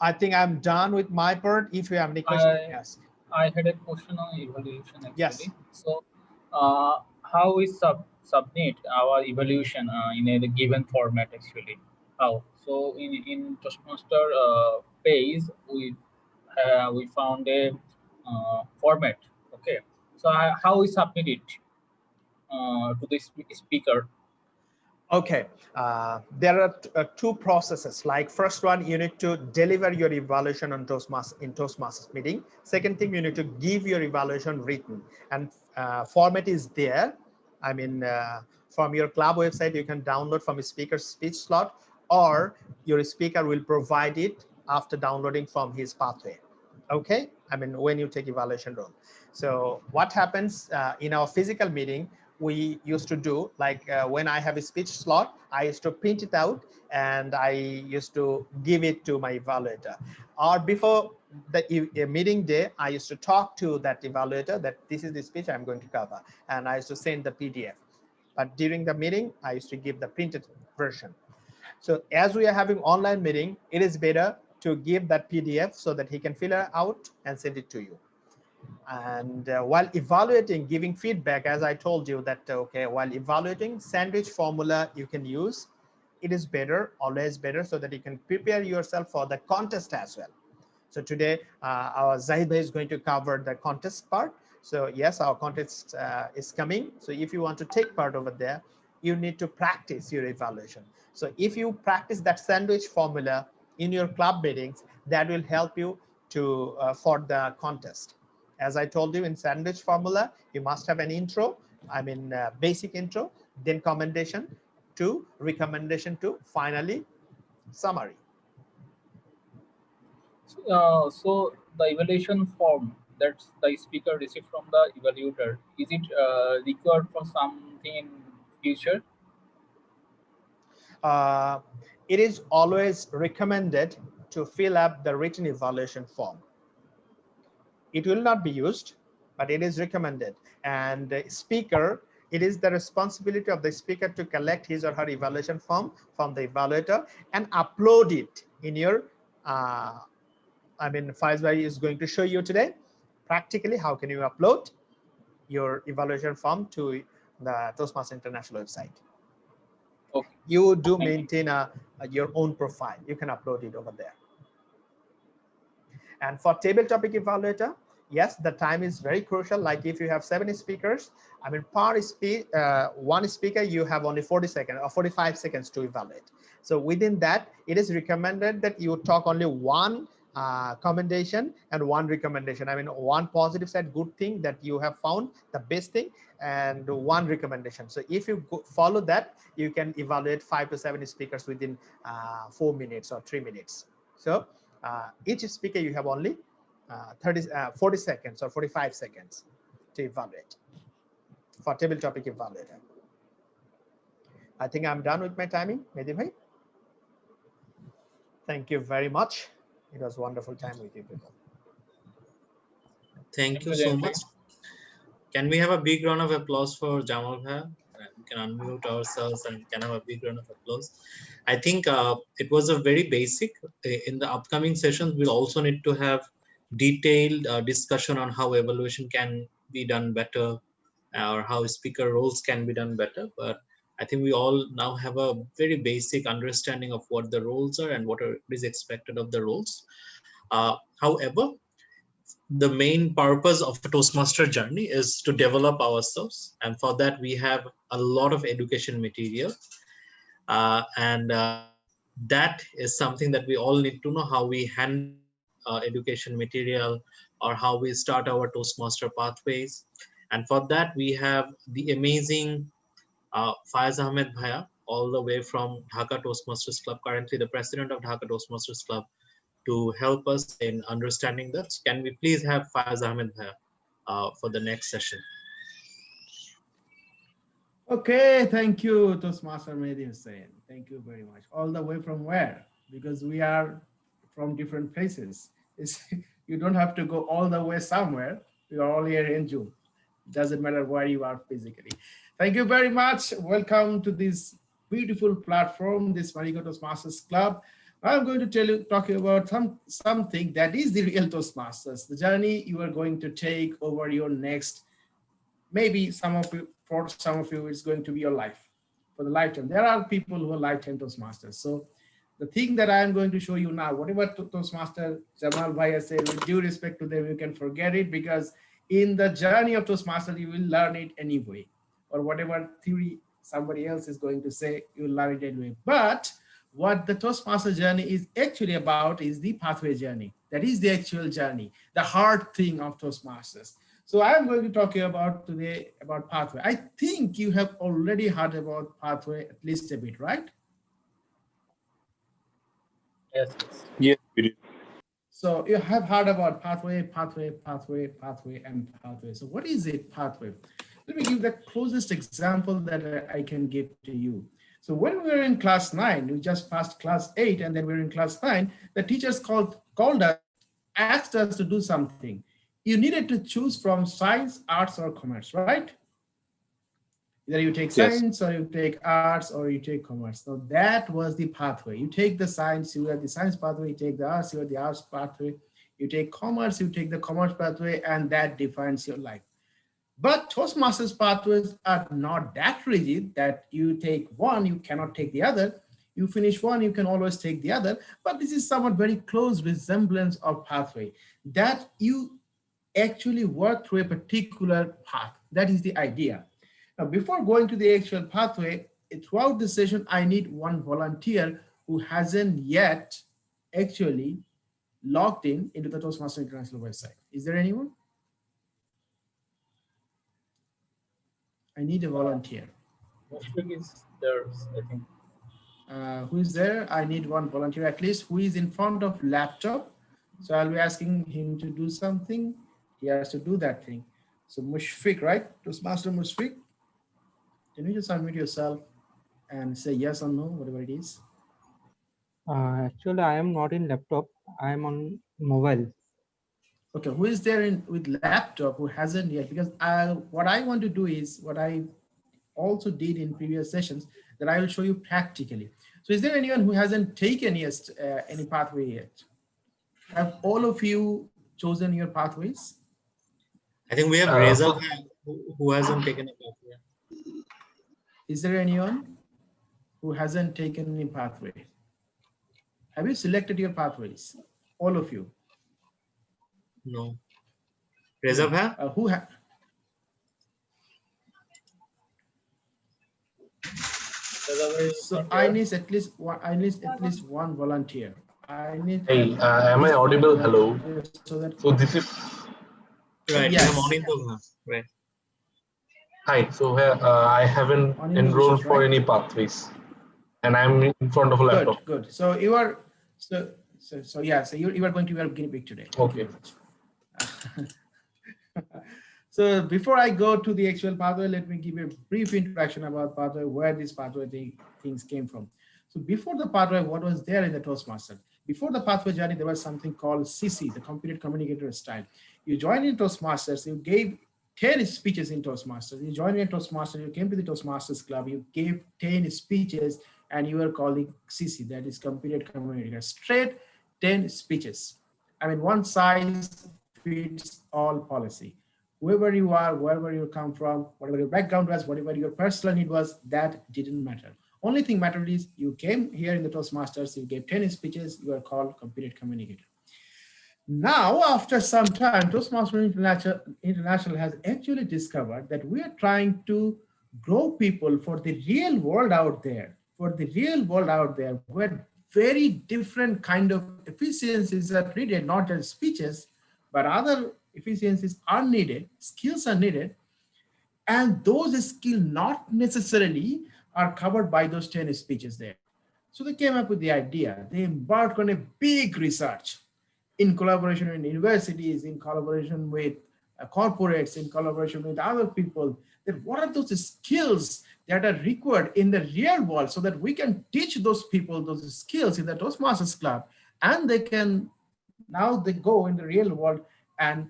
I think I'm done with my part. If you have any questions, ask. I had a question on evaluation actually. Yes. So, how we submit our evaluation in a given format actually? How? So in Toastmaster page we found a format. Okay. So how we submit it to the speaker? Okay, there are 2 processes. Like first one, you need to deliver your evaluation on Toastmasters meeting. Second thing, you need to give your evaluation written, and format is there. From your club website, you can download from a speaker's speech slot, or your speaker will provide it after downloading from his pathway. Okay, when you take evaluation role. So what happens in our physical meeting, we used to do, like when I have a speech slot, I used to print it out and I used to give it to my evaluator. Or before the meeting day, I used to talk to that evaluator that this is the speech I'm going to cover, and I used to send the PDF. But during the meeting, I used to give the printed version. So as we are having online meeting, it is better to give that PDF so that he can fill it out and send it to you. And while evaluating, giving feedback, as I told you that, okay, while evaluating, sandwich formula you can use. It is better, always better, so that you can prepare yourself for the contest as well. So today, our Zahid Bhai is going to cover the contest part. So yes, our contest is coming. So if you want to take part over there, you need to practice your evaluation. So if you practice that sandwich formula in your club meetings, that will help you to for the contest. As I told you, in sandwich formula, you must have an intro, basic intro, then commendation to recommendation to finally summary. So the evaluation form that the speaker received from the evaluator, is it required for something in future? It is always recommended to fill up the written evaluation form. It will not be used, but it is recommended. And the speaker, it is the responsibility of the speaker to collect his or her evaluation form from the evaluator and upload it in your, Faizbhai is going to show you today practically how can you upload your evaluation form to the Toastmasters International website. Okay. You do maintain your own profile. You can upload it over there. And for table topic evaluator, yes, the time is very crucial. Like if you have 70 speakers, per one speaker, you have only 40 seconds or 45 seconds to evaluate. So within that, it is recommended that you talk only one commendation and one recommendation. One positive side, good thing that you have found, the best thing, and one recommendation. So if you follow that, you can evaluate 5 to 7 speakers within 4 minutes or 3 minutes. So each speaker you have only 40 seconds or 45 seconds to evaluate for table topic evaluator. I think I'm done with my timing, Mehdi bhai. Thank you very much. It was wonderful time with you people. Thank you so much. Can we have a big round of applause for Jamal bhai? We can unmute ourselves and can have a big round of applause. I think it was a very basic. In the upcoming sessions, we'll also need to have detailed discussion on how evaluation can be done better or how speaker roles can be done better. But I think we all now have a very basic understanding of what the roles are and what is expected of the roles. However, the main purpose of a Toastmaster journey is to develop ourselves, and for that we have a lot of education material, and that is something that we all need to know, how we handle education material or how we start our Toastmaster pathways. And for that we have the amazing Faiz Ahmed Bhaiya, all the way from Dhaka Toastmasters Club, currently the president of Dhaka Toastmasters Club, to help us in understanding that. Can we please have Faiz Ahmed Bhaiya for the next session? Okay, thank you, Toastmaster Mehdi Hussain. Thank you very much. All the way from where? Because we are from different places. You don't have to go all the way somewhere. We are all here in June. Doesn't matter where you are physically. Thank you very much. Welcome to this beautiful platform, this Marigo Toastmasters Club. I'm going to talk about something that is the real Toastmasters, the journey you are going to take over your next, maybe for some of you, it's going to be your life, for the lifetime. There are people who are lifetime Toastmasters. So the thing that I'm going to show you now, whatever Toastmaster Jamal Bhaiya said, with due respect to them, you can forget it, because in the journey of Toastmasters, you will learn it anyway, or whatever theory somebody else is going to say, you will learn it anyway. But what the Toastmaster journey is actually about is the pathway journey. That is the actual journey, the hard thing of Toastmasters. So I'm going to talk about today about pathway. I think you have already heard about pathway at least a bit, right? Yes. Yes, we did. So you have heard about pathway, and pathway. So what is it, pathway? Let me give the closest example that I can give to you. So when we were in class 9, we just passed class 8, and then we were in class 9, the teachers called us, asked us to do something. You needed to choose from science, arts, or commerce, right? Either you take science, or you take arts, or you take commerce. So that was the pathway. You take the science, you have the science pathway, you take the arts, you have the arts pathway, you take commerce, you take the commerce pathway, and that defines your life. But Toastmasters pathways are not that rigid that you take one, you cannot take the other. You finish one, you can always take the other. But this is somewhat very close resemblance of pathway, that you actually work through a particular path. That is the idea. Now, before going to the actual pathway, throughout the session, I need one volunteer who hasn't yet actually logged into the Toastmasters International website. Is there anyone? I need a volunteer. Mushfiq is there, I think. Who is there? I need one volunteer at least who is in front of laptop. So I'll be asking him to do something. He has to do that thing. So Mushfiq, right? Toastmaster Mushfiq. Can you just unmute yourself and say yes or no, whatever it is? Actually, I am not in laptop. I am on mobile. Okay, who is there with laptop who hasn't yet? Because what I want to do is what I also did in previous sessions, that I will show you practically. So is there anyone who hasn't taken yet any pathway yet? Have all of you chosen your pathways? I think we have Reza who hasn't taken a pathway. Is there anyone who hasn't taken any pathway? Have you selected your pathways? All of you? No. Reza bhai? Who So I need at least one volunteer. I need. Hey, am I audible? Hello. So this is right. Yes. I'm audible. Right. hi. So I haven't enrolled for right? any pathways, and I'm in front of a laptop. Good. So you are so yeah. So you are going to be a guinea pig today. Okay. So before I go to the actual pathway, let me give you a brief introduction about pathway, where this pathway things came from. So before the pathway, what was there in the Toastmaster? Before the pathway journey, there was something called CC, the Competent Communicator Style. You joined in Toastmasters, you gave 10 speeches in Toastmasters. You joined in Toastmasters, you came to the Toastmasters Club, you gave 10 speeches, and you were calling CC, that is Competent Communicator. Straight 10 speeches. I mean, one size fits all policy. Whoever you are, wherever you come from, whatever your background was, whatever your personal need was, that didn't matter. Only thing mattered is you came here in the Toastmasters, you gave 10 speeches, you are called Competent Communicator. Now, after some time, Toastmasters International has actually discovered that we are trying to grow people for the real world out there, where very different kind of efficiencies are needed, not just speeches, but other efficiencies are needed, skills are needed, and those skills not necessarily are covered by those 10 speeches there. So they came up with the idea. They embarked on a big research in collaboration with universities, in collaboration with corporates, in collaboration with other people, that what are those skills that are required in the real world so that we can teach those people those skills in the Toastmasters Club, and they can, now they go in the real world and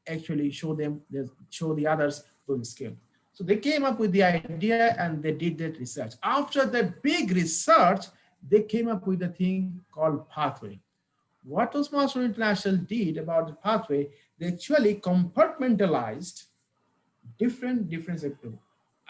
actually show the others those skills. So they came up with the idea and they did that research. After that big research, they came up with a thing called pathway. What Toastmasters International did about the pathway, they actually compartmentalized different sectors.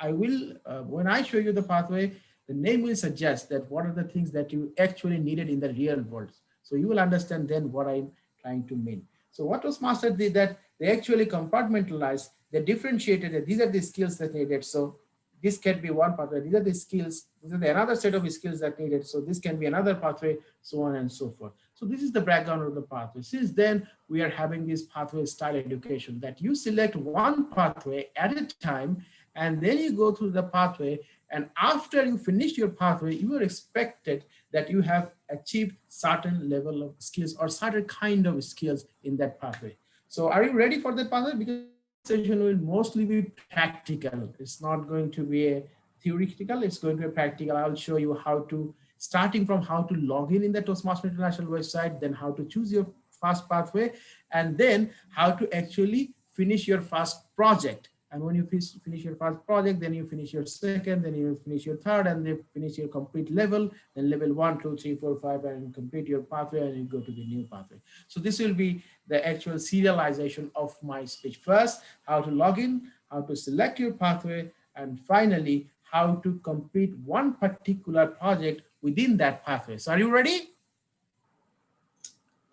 I will, when I show you the pathway, the name will suggest that what are the things that you actually needed in the real world. So you will understand then what I'm trying to mean. So what Toastmasters did, that they actually compartmentalized, they differentiated that these are the skills that needed. So this can be one pathway. These are the skills. These are another set of skills that needed. So this can be another pathway, so on and so forth. So this is the background of the pathway. Since then, we are having this pathway style education that you select one pathway at a time, and then you go through the pathway. And after you finish your pathway, you are expected that you have achieved certain level of skills or certain kind of skills in that pathway. So are you ready for that pathway? Because session will mostly be practical. It's not going to be a theoretical, it's going to be practical. I'll show you how to, starting from how to log in the Toastmasters International website, then how to choose your first pathway, and then how to actually finish your first project. And when you finish your first project, then you finish your second, then you finish your third, and then finish your complete level, then level 1, 2, 3, 4, 5, and complete your pathway, and you go to the new pathway. So this will be the actual serialization of my speech. First, how to log in, how to select your pathway, and finally, how to complete one particular project within that pathway. So are you ready?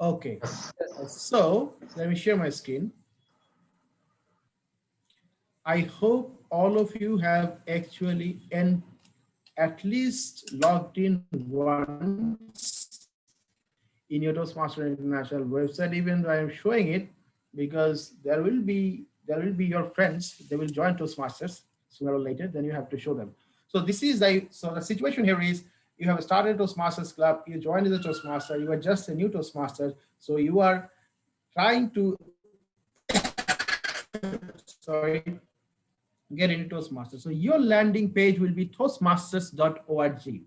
Okay, so let me share my screen. I hope all of you have actually at least logged in once in your Toastmasters International website, even though I am showing it, because there will be your friends, they will join Toastmasters sooner or later, then you have to show them. So this is so the situation here is, you have started Toastmasters Club, you joined the Toastmaster, you are just a new Toastmaster, so you are trying to get into Toastmasters. So your landing page will be toastmasters.org.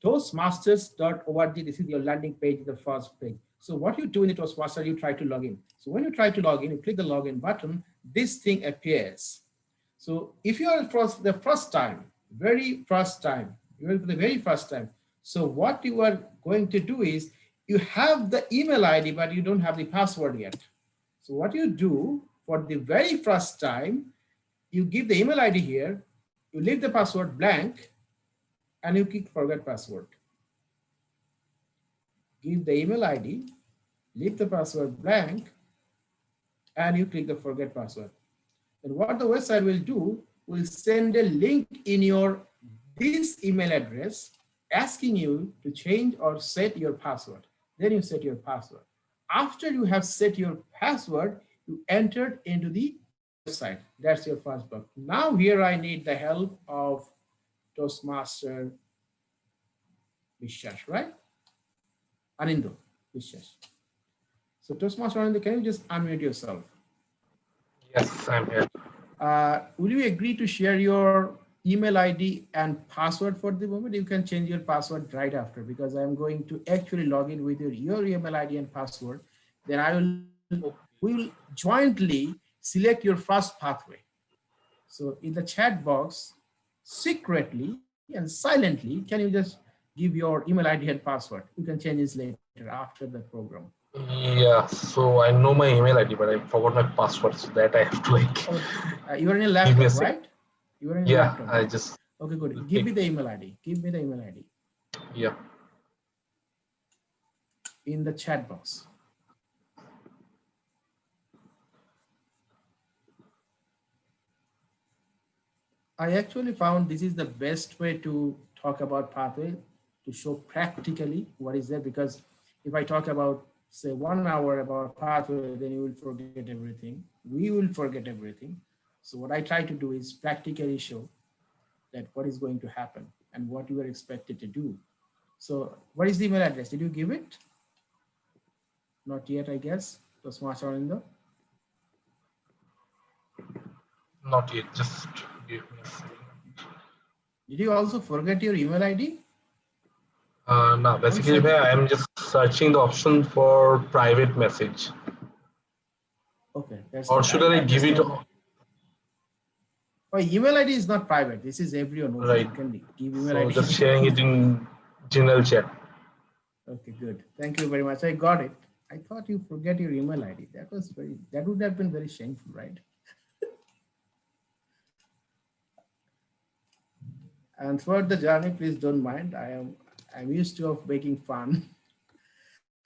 Toastmasters.org, this is your landing page, the first page. So what you do in the Toastmaster, you try to log in. So when you try to log in, you click the login button, this thing appears. So if you are the first time, you're the very first time. So what you are going to do is you have the email ID, but you don't have the password yet. So what you do for the very first time, you give the email ID here, you leave the password blank, and you click forget password. Give the email ID, leave the password blank, and you click the forget password. And what the website will do, will send a link in this email address asking you to change or set your password. Then you set your password. After you have set your password, you entered into the website. That's your first book. Now here I need the help of Toastmaster Vishwas, right? Anindo Vishwas. So Toastmaster Anindo, can you just unmute yourself? Yes, I'm here. Will you agree to share your email ID and password for the moment? You can change your password right after, because I'm going to actually log in with your email ID and password. Then we will jointly select your first pathway. So in the chat box, secretly and silently, can you just give your email ID and password? You can change this later after the program. Yeah, so I know my email ID, but I forgot my password, so that I have to like. You're in a Give me a laptop, sec. right? You're in a Yeah, laptop. I Right? just. Okay, good. Give me the email ID. Give me the email ID Yeah. in the chat box. I actually found this is the best way to talk about pathway, to show practically what is there, because if I talk about, say, 1 hour about pathway, then you will forget everything. We will forget everything. So what I try to do is practically show that what is going to happen and what you are expected to do. So what is the email address? Did you give it? Not yet, I guess. Toastmaster Anindo. Not yet. Just give me a second. Did you also forget your email ID? No, basically, I'm just searching the option for private message. Okay, that's Or good. should I give it? Oh, email ID is not private. This is everyone. Right. You can give email So ID. just sharing it in general chat. Okay, good. Thank you very much. I got it. I thought you forget your email ID. That would have been very shameful, right? And throughout the journey, please don't mind. I'm used to of making fun.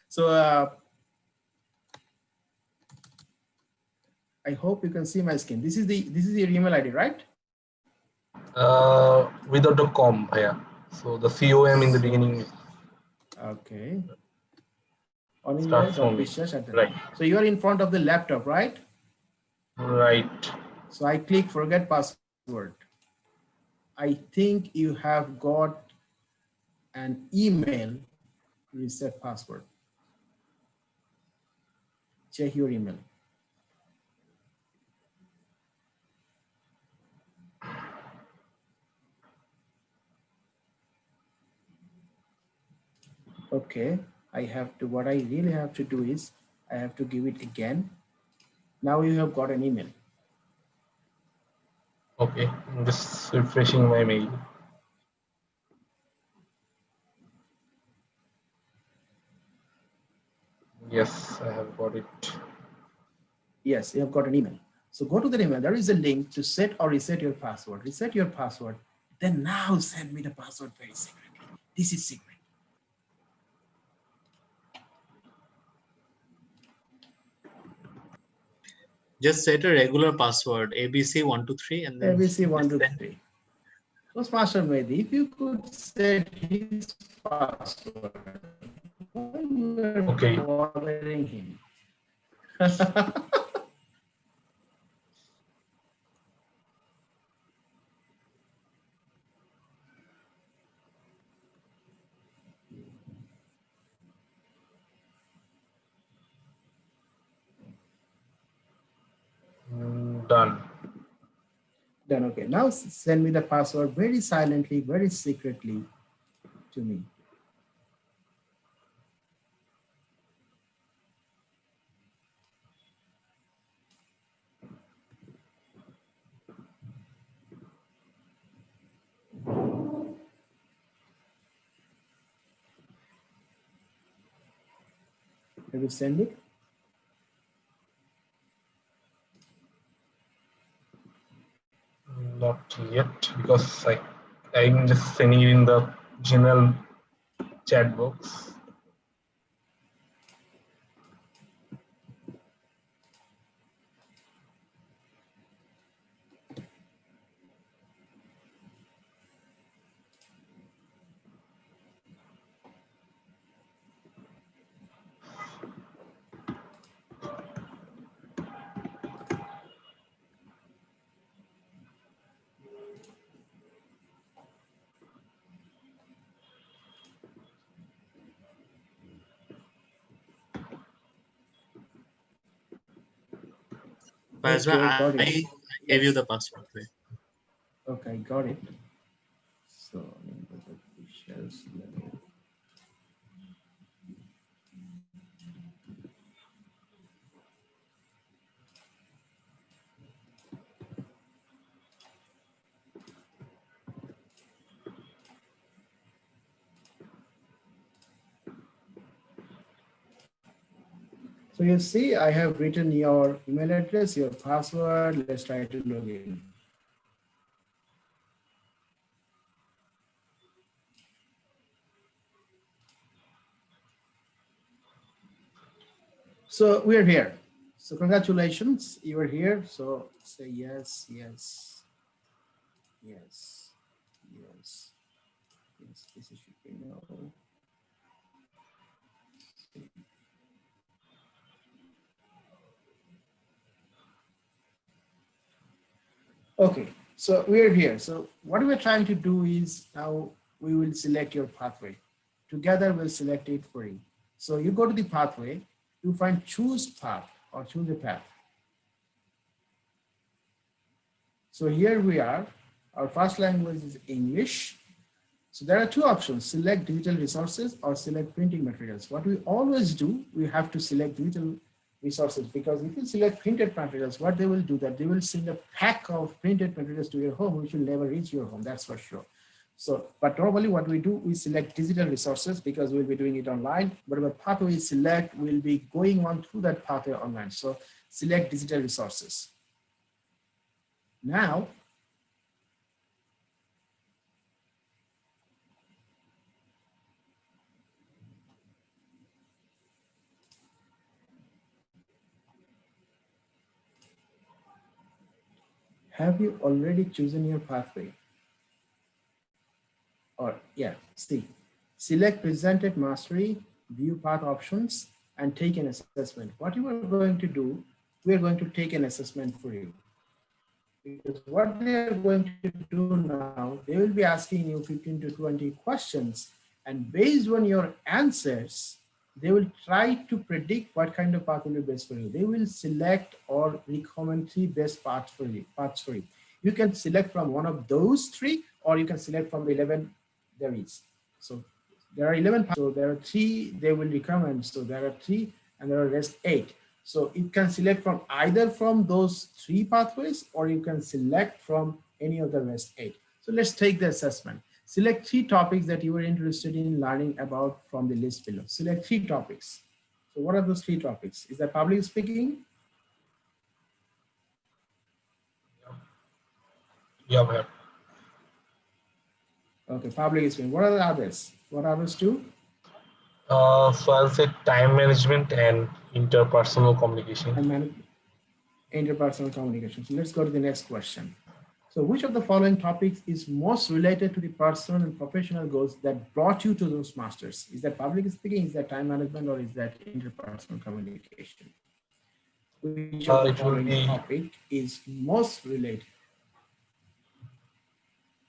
So I hope you can see my screen. This is your email ID, right? Without the com, yeah. So the com in the beginning. Okay. Starts from me. Right. So you are in front of the laptop, right? Right. So I click forget password. I think you have got an email reset password. Check your email. Okay, what I really have to do is I have to give it again. Now you have got an email. Okay, I'm just refreshing my mail. Yes, I have got it. Yes, you have got an email. So go to the email. There is a link to set or reset your password. Reset your password. Then now send me the password very secretly. This is secret. Just set a regular password, ABC123, and then ABC123. Toastmaster Mehdi, if you could set his password, why you are bothering him? Done. Done. Okay. Now send me the password very silently, very secretly to me. Have you sent it? Not yet, because I'm just sending it in the general chat box. Faiza, Okay, got I it. gave you Yes. the password. Wait. Okay, got it. So let me go to the shells level. So you see, I have written your email address, your password. Let's try to log in. So we're here. So congratulations, you are here. So say yes, yes, yes, yes, yes. This should be no. Okay, so we're here. So what we're trying to do is now we will select your pathway. Together we'll select it for you. So you go to the pathway, you find choose path or choose a path. So here we are. Our first language is English. So there are two options, select digital resources or select printing materials. What we always do, we have to select digital resources, because if you select printed materials, what they will do that they will send a pack of printed materials to your home, which will never reach your home, that's for sure. So, but normally what we do, we select digital resources because we'll be doing it online. Whatever pathway we select, we'll be going on through that pathway online. So select digital resources. Now, have you already chosen your pathway? Or yeah, see, select presented mastery, view path options, and take an assessment. What you are going to do, we are going to take an assessment for you. Because what they are going to do now, they will be asking you 15 to 20 questions, and based on your answers, they will try to predict what kind of path will be best for you. They will select or recommend 3 best paths for you. You can select from one of those 3, or you can select from the 11 there is. So there are 11 paths, so there are 3 they will recommend. So there are 3 and there are rest 8. So you can select from either from those 3 pathways, or you can select from any of the rest 8. So let's take the assessment. Select 3 topics that you are interested in learning about from the list below. Select 3 topics. So what are those 3 topics? Is that public speaking? Yeah. Okay, public speaking. What are the others? What others do? So I'll say time management and interpersonal communication. And interpersonal communication. So let's go to the next question. So which of the following topics is most related to the personal and professional goals that brought you to those masters? Is that public speaking, is that time management, or is that interpersonal communication? Which of the following topic is most related?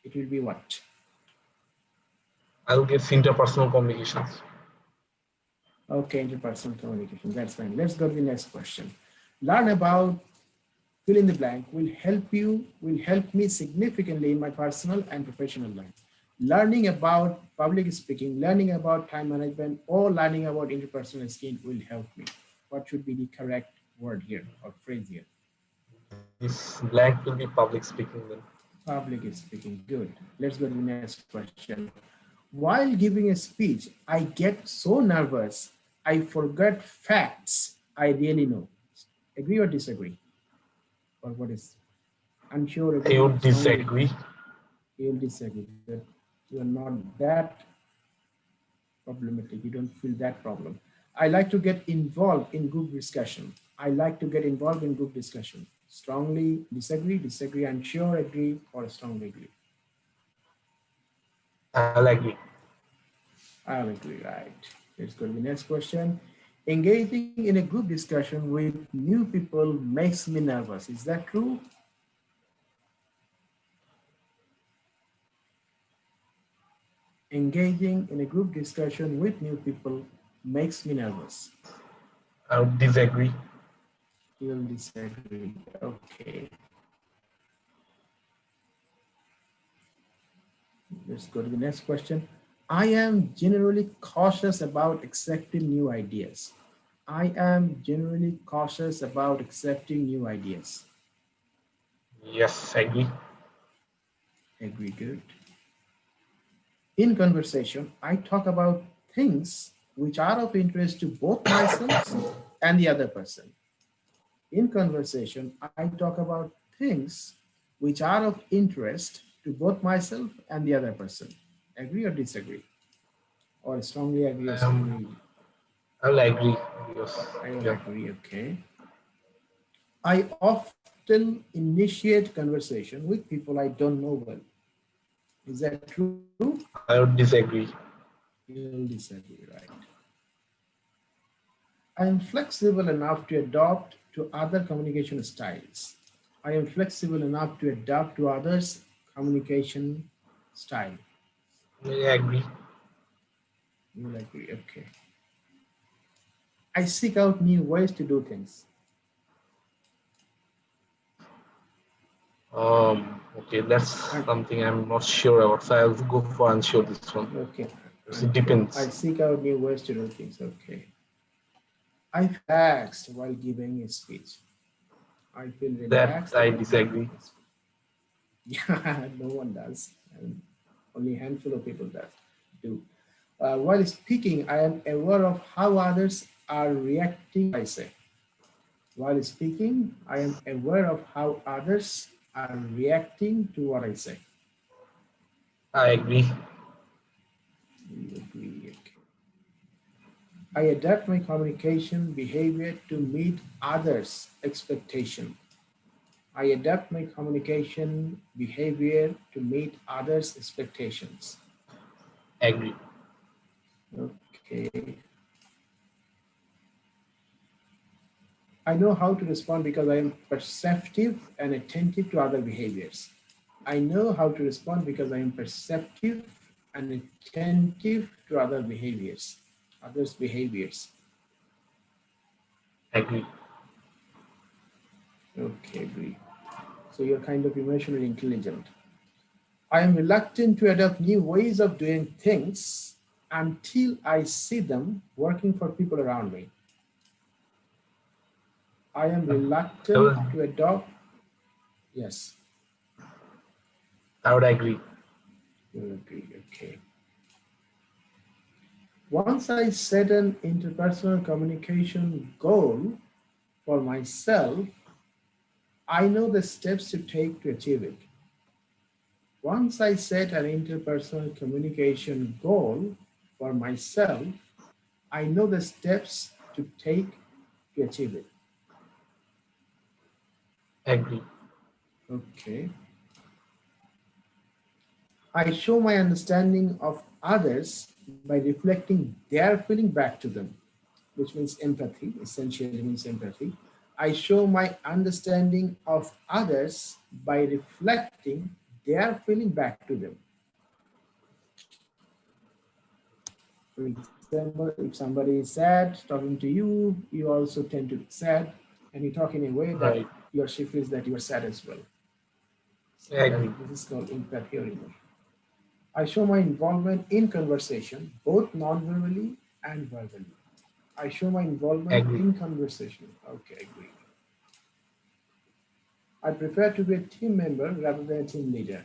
It will be what? I'll guess interpersonal communications. Okay, interpersonal communication, that's fine. Let's go to the next question. Learn about, fill in the blank, will help me significantly in my personal and professional life. Learning about public speaking, learning about time management, or learning about interpersonal skills will help me. What should be the correct word here or phrase here? This blank will be public speaking then. Public speaking, good. Let's go to the next question. While giving a speech, I get so nervous I forget facts I really know. Agree or disagree? Or what is unsure? I Agree, would strongly disagree. you'll disagree that you are not that problematic. You don't feel that problem. I like to get involved in group discussion. I like to get involved in group discussion. Strongly disagree, disagree, unsure, agree, or strongly agree. I'll agree. I'll agree, right. Let's go to the next question. Engaging in a group discussion with new people makes me nervous. Is that true? Engaging in a group discussion with new people makes me nervous. I would disagree. You'll disagree. Okay. Let's go to the next question. I am generally cautious about accepting new ideas. I am generally cautious about accepting new ideas. Yes, agree. Agree, good. In conversation, I talk about things which are of interest to both myself and the other person. In conversation, I talk about things which are of interest to both myself and the other person. Agree or disagree? Or strongly agree or strongly? I'll agree because I will yeah, agree, okay. I often initiate conversation with people I don't know well. Is that true? I would disagree. You'll disagree, right? I am flexible enough to adopt to other communication styles. I am flexible enough to adapt to others' communication style. I agree. You'll agree, okay. I seek out new ways to do things. Okay, that's something I'm not sure about. So I'll go for unsure this one. Okay. It depends. I seek out new ways to do things. Okay. I feel relaxed while giving a speech. I feel relaxed. That I while disagree. giving a speech. Yeah, no one does. And only a handful of people do. While speaking, I am aware of how others are reacting. I say. While speaking, I am aware of how others are reacting to what I say. I agree. We agree. Okay. I adapt my communication behavior to meet others' expectation. I adapt my communication behavior to meet others' expectations. Agree. Okay. I know how to respond because I am perceptive and attentive to other behaviors. I know how to respond because I am perceptive and attentive to other behaviors, others' behaviors. Agree. Okay, agree. So you're kind of emotionally intelligent. I am reluctant to adopt new ways of doing things until I see them working for people around me. I am reluctant to adopt. Yes. I would agree. You agree, okay. Once I set an interpersonal communication goal for myself, I know the steps to take to achieve it. Once I set an interpersonal communication goal for myself, I know the steps to take to achieve it. Agree. Okay. I show my understanding of others by reflecting their feeling back to them, which means empathy, essentially means empathy. I show my understanding of others by reflecting their feeling back to them. For example, if somebody is sad talking to you, you also tend to be sad, and you talk in a way that Right. he or she feels that you are sad as well. So I agree. this is called empathy or emotion. I show my involvement in conversation, both non-verbally and verbally. I show my involvement Agree. in conversation. Okay, agree. I prefer to be a team member rather than a team leader.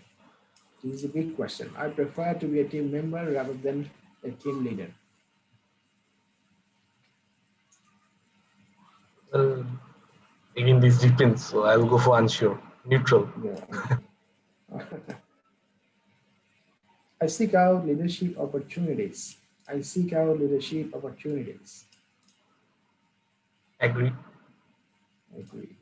This is a big question. I prefer to be a team member rather than a team leader. Well, again, this depends. So I'll go for unsure, neutral. Yeah. I seek out leadership opportunities. I seek out leadership opportunities. Agree. Agree.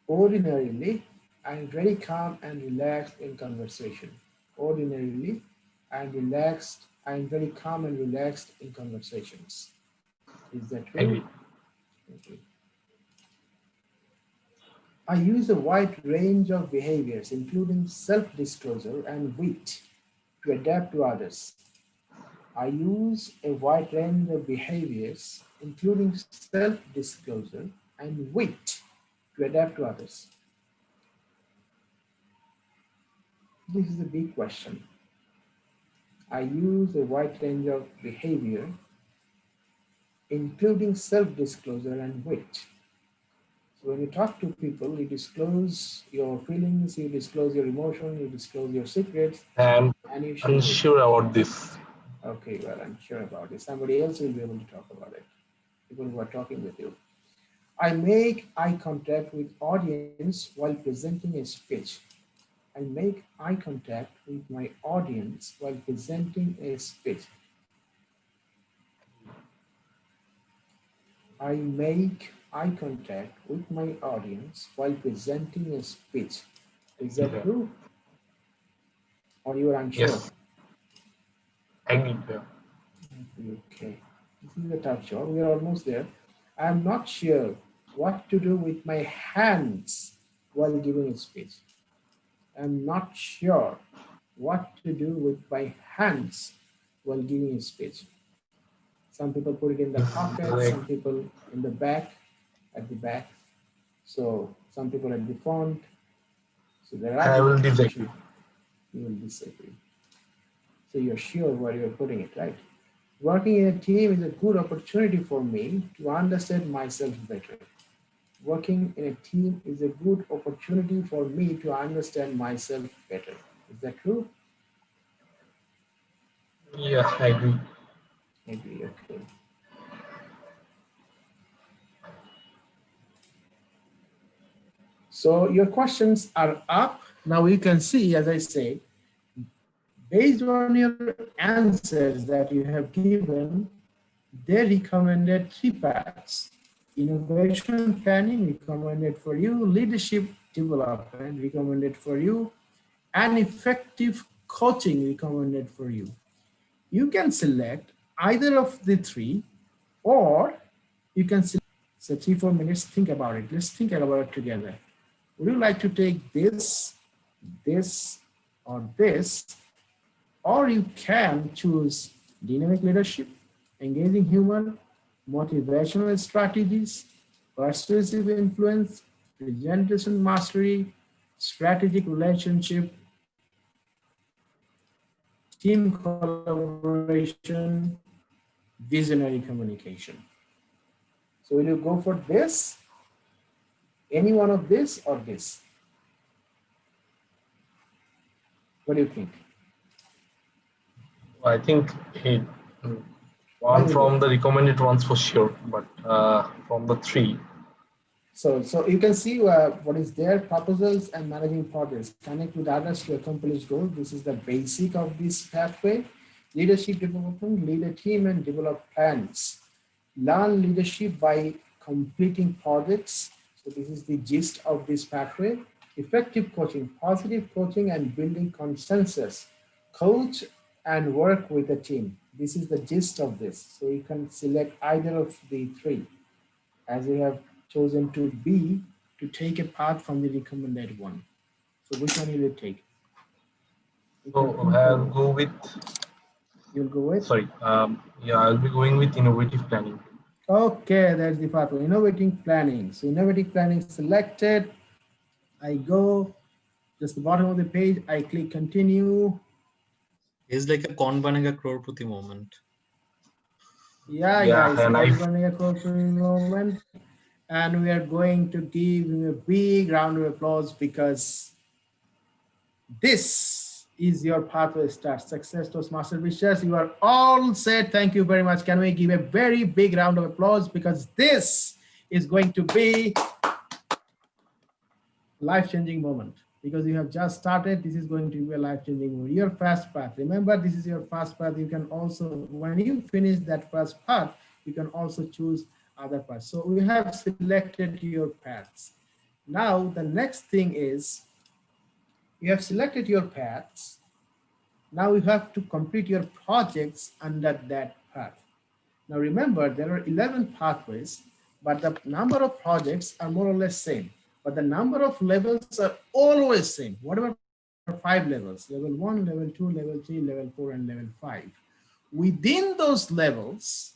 Ordinarily, I'm very calm and relaxed in conversation. Ordinarily, I'm very calm and relaxed in conversations. Is that true? Agree. Okay. I use a wide range of behaviors, including self-disclosure and wit, to adapt to others. I use a wide range of behaviors, including self-disclosure and wit, to adapt to others. This is a big question. I use a wide range of behavior, including self-disclosure and wit. So when you talk to people, you disclose your feelings, you disclose your emotion, you disclose your secrets, And and you share it. unsure about this. Okay, well, I'm sure about it. Somebody else will be able to talk about it. People who are talking with you. I make eye contact with audience while presenting a speech. I make eye contact with my audience while presenting a speech. I make eye contact with my audience while presenting a speech. Is that Yeah. true? Or you are unsure? Yes. Agree. Yeah. Okay. This is a tough job. We are almost there. I'm not sure what to do with my hands while giving a speech. I'm not sure what to do with my hands while giving a speech. Some people put it in the pocket, Like, some people in the back, at the back. So some people at the front. So there are I will different disagree. issues. You will disagree. So you're sure where you're putting it, right? Working in a team is a good opportunity for me to understand myself better. Working in a team is a good opportunity for me to understand myself better. Is that true? Yeah, I agree. Agree, okay. So your questions are up. Now you can see, as I say, based on your answers that you have given, they recommended 3 paths. Innovation planning recommended for you, leadership development recommended for you, and effective coaching recommended for you. You can select either of the 3, or you can select, so 3-4 minutes, think about it. Let's think about it together. Would you like to take this, this, or this? Or you can choose dynamic leadership, engaging humor, motivational strategies, persuasive influence, presentation mastery, strategic relationship, team collaboration, visionary communication. So will you go for this, any one of this, or this? What do you think? I think one from the recommended ones for sure, but from the 3. So you can see what is there: proposals and managing projects. Connect with others to accomplish goals. This is the basic of this pathway. Leadership development, lead a team and develop plans. Learn leadership by completing projects. So this is the gist of this pathway. Effective coaching, positive coaching and building consensus. Coach and work with a team. This is the gist of this. So you can select either of the 3, as you have chosen to be, to take a path from the recommended one. So which one will you take? So I'll go with. You'll go with? Sorry. Yeah, I'll be going with innovative planning. Okay, that's the pathway. Innovative planning. So innovative planning selected. I go just the bottom of the page. I click continue. It's like a Kaun Banega Crorepati moment. Yeah, it's and Kaun Banega Crorepati moment. And we are going to give him a big round of applause because this is your pathway start. Success Toastmaster wishers, you are all set. Thank you very much. Can we give a very big round of applause, because this is going to be life-changing moment, because you have just started. This is going to be a life-changing moment. Your first path, remember, this is your first path. You can also, when you finish that first path, you can also choose other paths. So we have selected your paths. Now the next thing is, you have selected your paths. Now you have to complete your projects under that path. Now remember, there are 11 pathways, but the number of projects are more or less same. But the number of levels are always same. Whatever 5 levels, level 1, level 2, level 3, level 4, and level 5. Within those levels,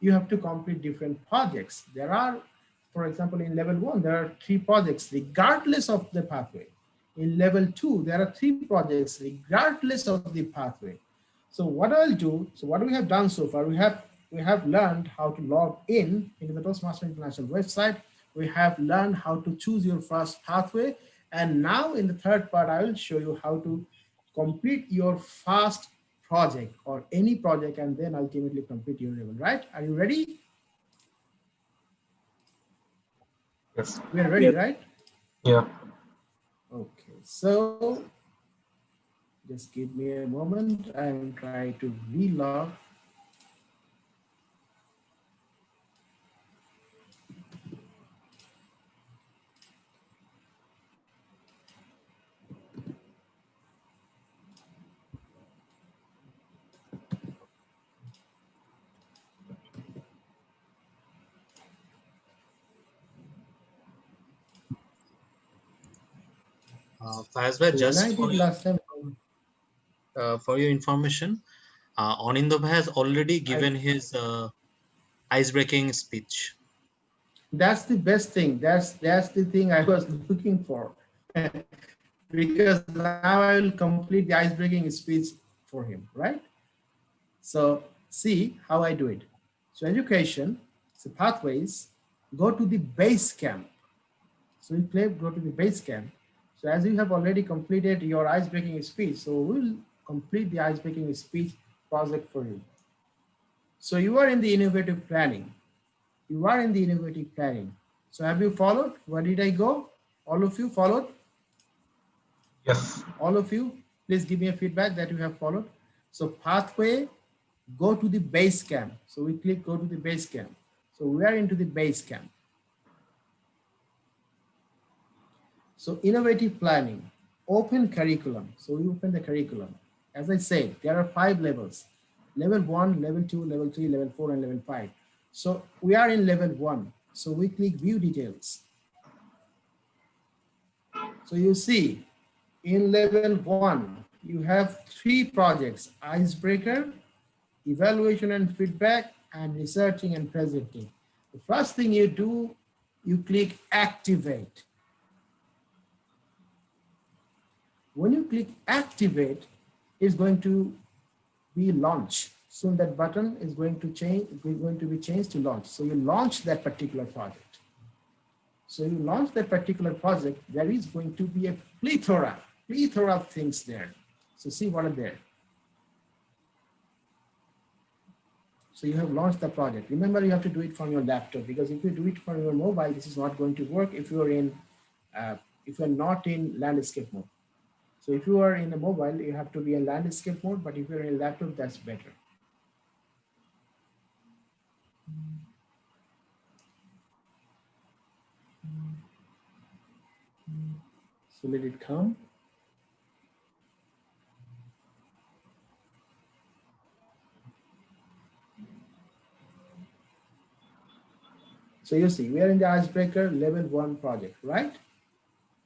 you have to complete different projects. There are, for example, in level 1, there are 3 projects regardless of the pathway. In level 2, there are 3 projects regardless of the pathway. So what I'll do, so what we have done so far, we have learned how to log in into the Toastmasters International website. We have learned how to choose your first pathway. And now in the third part, I will show you how to complete your first project or any project, and then ultimately complete your level, right? Are you ready? Yes. We are ready, Yep. right? Yeah. Okay, so just give me a moment. I will try to relog. Faiz bhai, So when just I did last time, for your information, Anindo bhai has already given his ice-breaking speech. that's the best thing. That's the thing I was looking for. Because now I will complete the ice-breaking speech for him, right? So see how I do it. So education, so pathways, go to the base camp. So we go to the base camp. So as you have already completed your ice-breaking speech, so we'll complete the ice-breaking speech project for you. So you are in the innovative planning. You are in the innovative planning. So have you followed? Where did I go? All of you followed? Yes. All of you, please give me a feedback that you have followed. So pathway, go to the base camp. So we click go to the base camp. So we are into the base camp. So innovative planning, open curriculum. So we open the curriculum. As I said, there are 5 levels. Level 1, level 2, level 3, level 4, and level 5. So we are in level 1. So we click view details. So you see in level 1, you have 3 projects: icebreaker, evaluation and feedback, and researching and presenting. The first thing you do, you click activate. When you click activate, it's going to be launch. Soon that button is going to be changed to launch. So you launch that particular project. So you launch that particular project, there is going to be a plethora of things there. So see what are there. So you have launched the project. Remember, you have to do it from your laptop, because if you do it from your mobile, this is not going to work if you are not in landscape mode. So if you are in a mobile, you have to be in landscape mode, but if you're in a laptop, that's better. So let it come. So you see, we are in the icebreaker level 1 project, right?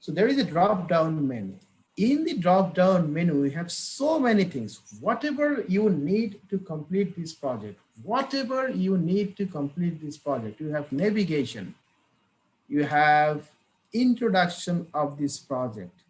So there is a drop-down menu. In the drop-down menu, we have so many things. Whatever you need to complete this project, you have navigation, you have introduction of this project,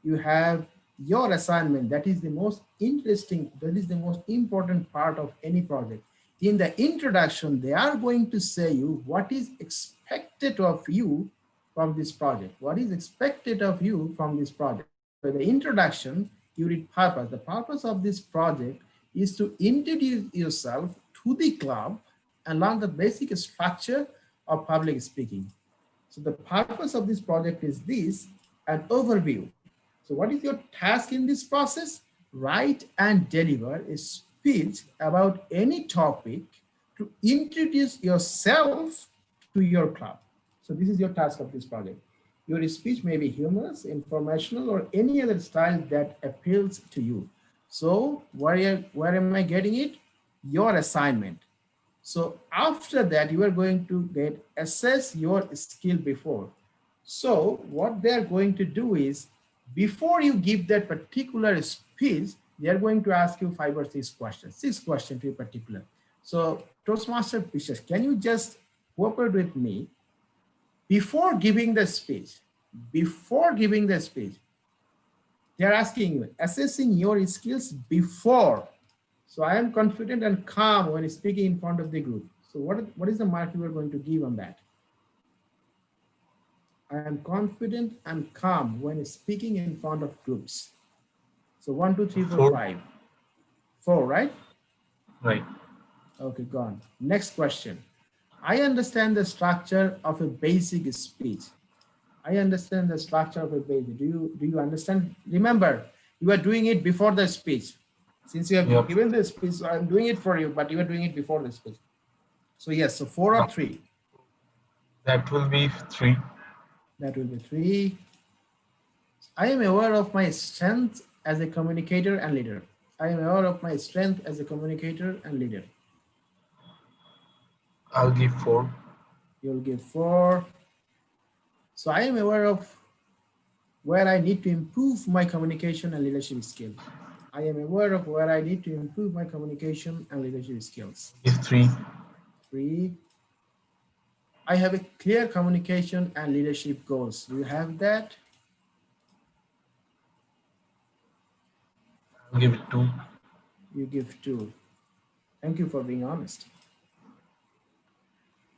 you have your assignment. That is the most interesting, that is the most important part of any project. In the introduction, they are going to say you what is expected of you from this project. What is expected of you from this project? the introduction, you read purpose. The purpose of this project is to introduce yourself to the club and learn the basic structure of public speaking. So the purpose of this project is this, an overview. So what is your task in this process? Write and deliver a speech about any topic to introduce yourself to your club. So this is your task of this project. Your speech may be humorous, informational, or any other style that appeals to you. So where am I getting it? Your assignment. So after that, you are going to assess your skill before. So what they're going to do is, before you give that particular speech, they're going to ask you 5 or 6 questions, 6 questions to be particular. So Toastmaster Bishop, can you just cooperate with me? Before giving the speech, they're asking you, assessing your skills before. So I am confident and calm when speaking in front of the group. So what is the mark you are going to give on that? I am confident and calm when speaking in front of groups. So 1, 2, 3, 4, 5. 4, right? Right. Okay, gone. Next question. I understand the structure of a basic speech. I understand the structure of a basic. Do you understand? Remember, you are doing it before the speech. Since you have given the speech, so I'm doing it for you, but you are doing it before the speech. So yes, so 4 or 3? That will be 3. That will be 3. I am aware of my strength as a communicator and leader. I am aware of my strength as a communicator and leader. I'll give 4. You'll give 4. So I am aware of where I need to improve my communication and leadership skills. I am aware of where I need to improve my communication and leadership skills. Give 3. 3. I have a clear communication and leadership goals. Do you have that? I'll give it 2. You give 2. Thank you for being honest.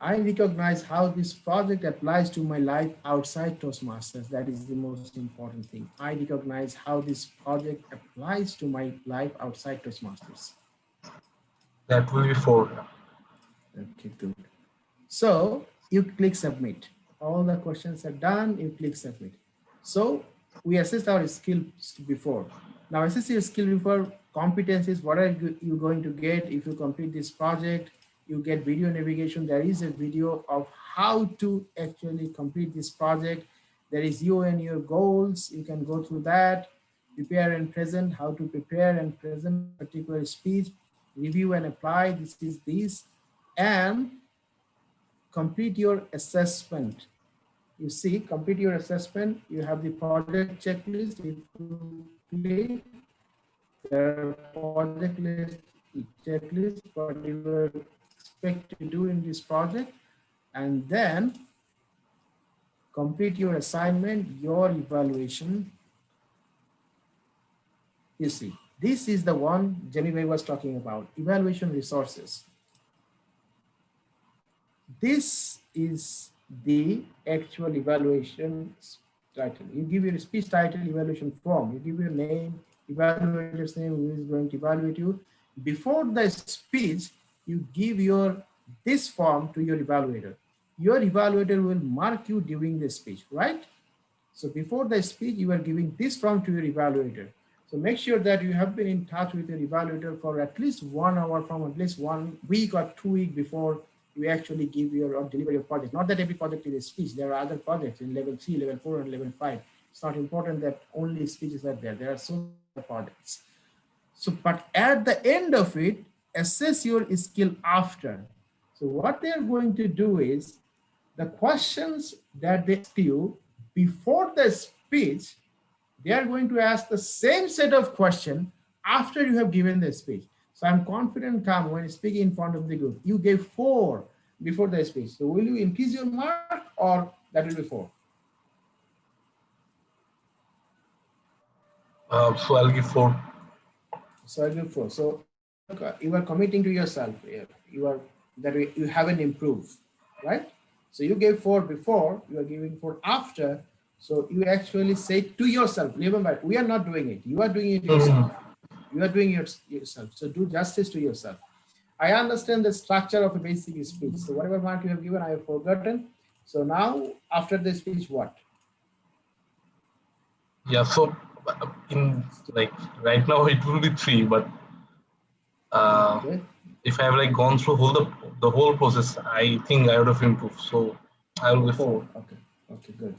I recognize how this project applies to my life outside Toastmasters. That is the most important thing. I recognize how this project applies to my life outside Toastmasters. That will be 4. Okay, good. So you click submit. All the questions are done, you click submit. So we assessed our skills before. Now assess your skill before. Competencies, what are you going to get if you complete this project? You get video navigation. There is a video of how to actually complete this project. There is you and your goals. You can go through that. Prepare and present, how to prepare and present particular speech. Review and apply, this is this. And complete your assessment. You see, complete your assessment. You have the project checklist. If you click, there are project list, checklist, what you expect to do in this project, and then complete your assignment, your evaluation. You see, this is the one Jamie Bhai was talking about, evaluation resources. This is the actual evaluation title. You give your speech title, evaluation form, you give your name, evaluator's name, who is going to evaluate you. Before the speech, you give this form to your evaluator. Your evaluator will mark you during the speech, right? So before the speech, you are giving this form to your evaluator. So make sure that you have been in touch with your evaluator for at least 1 hour from at least 1 week or 2 weeks before you actually give your or deliver your project. Not that every project is a speech. There are other projects in level 3, level 4, and level 5. It's not important that only speeches are there. There are so many projects. So, but at the end of it, assess your skill after. So what they're going to do is the questions that they ask you before the speech, they are going to ask the same set of questions after you have given the speech. So I'm confident, calm when speaking in front of the group. You gave 4 before the speech. So will you increase your mark or that will be 4? So I'll give 4. So I'll give 4. So you are committing to yourself. You haven't improved, right? So you gave 4 before, you are giving 4 after. So you actually say to yourself, remember, we are not doing it. You are doing it yourself. You are doing it yourself. So do justice to yourself. I understand the structure of a basic speech. So whatever mark you have given, I have forgotten. So now after the speech, what? Yeah, so in like right now it will be 3, but Okay. if I have like gone through the whole process, I think I would have improved. So I will be 4. Okay. Okay, good.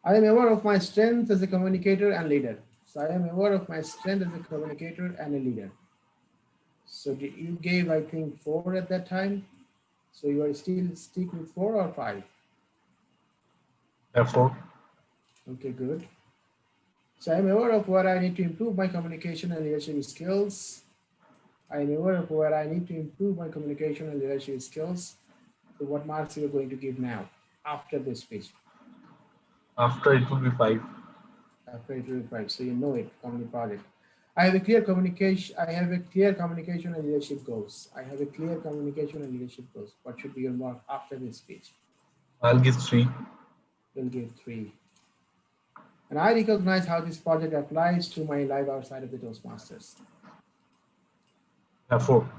I am aware of my strength as a communicator and leader. So I am aware of my strength as a communicator and a leader. So you gave, I think, 4 at that time. So you are still stick with 4 or 5? Therefore, Okay, good. So I'm aware of where I need to improve my communication and leadership skills. I'm aware of where I need to improve my communication and leadership skills. So what marks you are going to give now after this speech? after it will be 5. After it will be 5. So you know it from the project. I have a clear communication. I have a clear communication and leadership goals. I have a clear communication and leadership goals. What should be your mark after this speech? I'll give 3. You'll give 3. And I recognize how this project applies to my life outside of the Toastmasters. 4.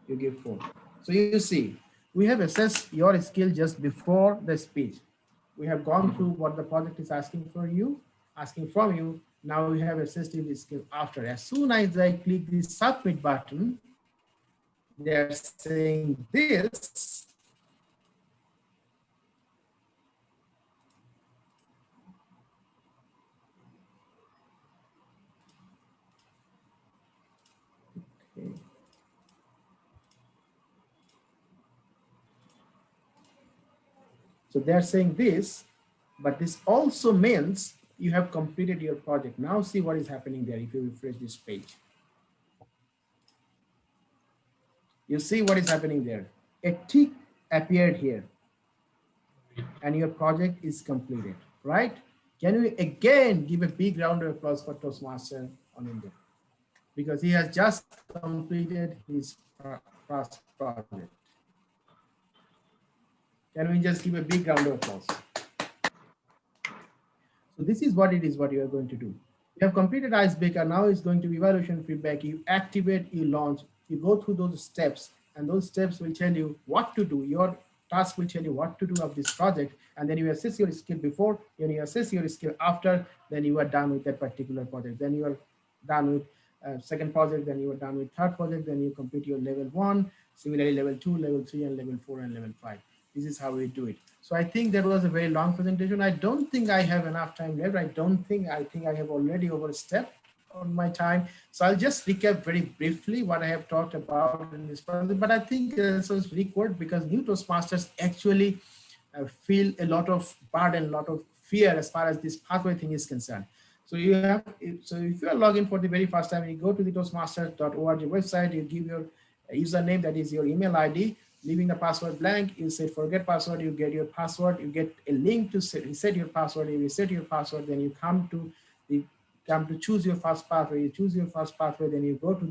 You give 4. So you see, we have assessed your skill just before the speech. We have gone through what the project is asking from you. Now we have assessed your skill after. As soon as I click the submit button, they're saying this. Okay. So they're saying this, but this also means you have completed your project. Now see what is happening there if you refresh this page. You see what is happening there. A tick appeared here and your project is completed, right? Can we again give a big round of applause for Toastmaster on India? Because he has just completed his first project. Can we just give a big round of applause? So this is what it is, what you are going to do. You have completed Icebreaker. Now it's going to be evaluation feedback. You activate, you launch, you go through those steps, and those steps will tell you what to do. Your task will tell you what to do of this project, and then you assess your skill before, and you assess your skill after, then you are done with that particular project. Then you are done with second project, then you are done with third project, then you complete your level 1, similarly level 2, level 3, and level 4, and level 5. This is how we do it. So I think that was a very long presentation. I don't think I have enough time left. I think I have already overstepped on my time. So I'll just recap very briefly what I have talked about in this project. But I think this was very good because new Toastmasters actually feel a lot of burden, a lot of fear as far as this pathway thing is concerned. So you have, so if you are logging for the very first time, you go to the toastmasters.org website, you give your username, that is your email ID, leaving the password blank. You say forget password, you get your password, you get a link to reset your password. You reset your password, then you come to choose your first pathway. You choose your first pathway, then you go to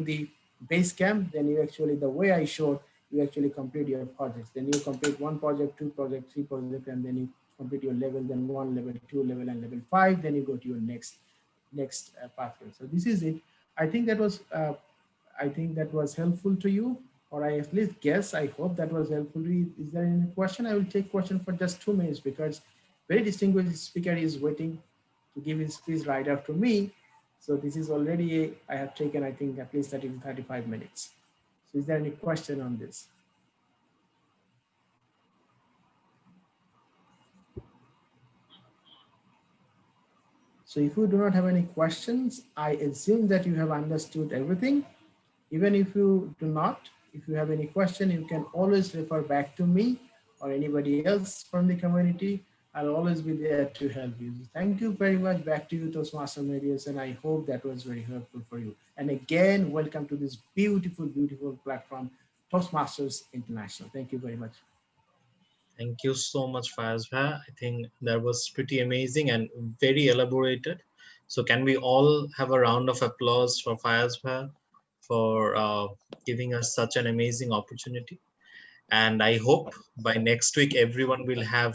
the base camp. Then you actually, the way I showed, you actually complete your projects. Then you complete 1 project, 2 project, 3 project, and then you complete your level. Then 1 level, 2 level, and level 5. Then you go to your next pathway. So this is it. I think that was helpful to you, or I at least guess. I hope that was helpful to you. Is there any question? I will take question for just 2 minutes because very distinguished speaker is waiting to give his speech right after me. So this is already, I have taken, I think, at least 30 to 35 minutes. So is there any question on this? So if you do not have any questions, I assume that you have understood everything. Even if you do not, if you have any question, you can always refer back to me or anybody else from the community. I'll always be there to help you. Thank you very much. Back to you, Toastmaster Medius, and I hope that was very helpful for you. And again, welcome to this beautiful, beautiful platform, Toastmasters International. Thank you very much. Thank you so much, Fayaz bhai. I think that was pretty amazing and very elaborated. So can we all have a round of applause for Fayaz bhai for giving us such an amazing opportunity? And I hope by next week, everyone will have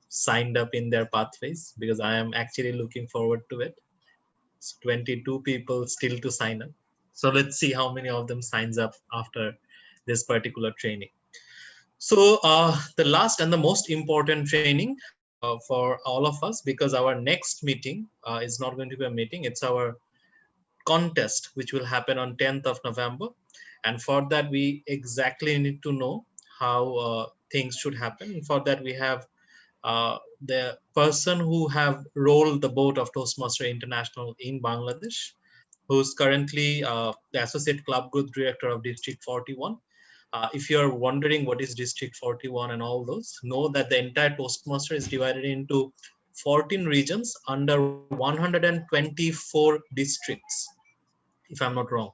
signed up in their pathways, because I am actually looking forward to it. So 22 people still to sign up. So let's see how many of them signs up after this particular training. So the last and the most important training for all of us, because our next meeting is not going to be a meeting, it's our contest, which will happen on 10th of November. And for that, we exactly need to know how things should happen. And for that, we have the person who have rolled the boat of Toastmaster International in Bangladesh, who's currently the Associate Club Group Director of District 41. If you're wondering what is District 41 and all those, know that the entire Toastmaster is divided into 14 regions under 124 districts, if I'm not wrong.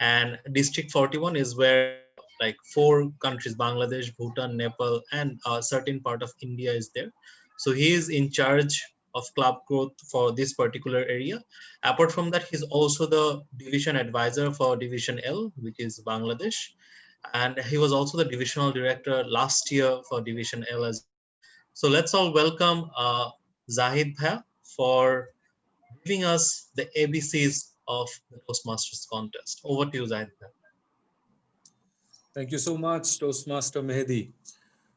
And District 41 is where like 4 countries, Bangladesh, Bhutan, Nepal, and a certain part of India is there. So he is in charge of club growth for this particular area. Apart from that, he's also the division advisor for Division L, which is Bangladesh. And he was also the divisional director last year for Division L as well. So let's all welcome Zahid Bhai for giving us the ABCs of the Toastmasters contest. Over to you, Zahid Bhai. Thank you so much, Toastmaster Mehdi.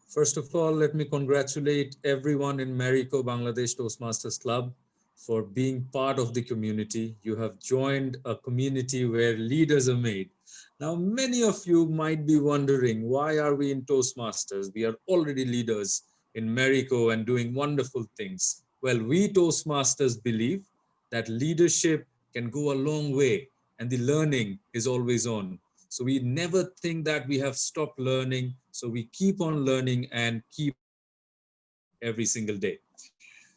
First of all, let me congratulate everyone in Marico Bangladesh Toastmasters Club for being part of the community. You have joined a community where leaders are made. Now, many of you might be wondering, why are we in Toastmasters? We are already leaders in Marico and doing wonderful things. Well, we Toastmasters believe that leadership can go a long way and the learning is always on. So we never think that we have stopped learning. So we keep on learning and keep every single day.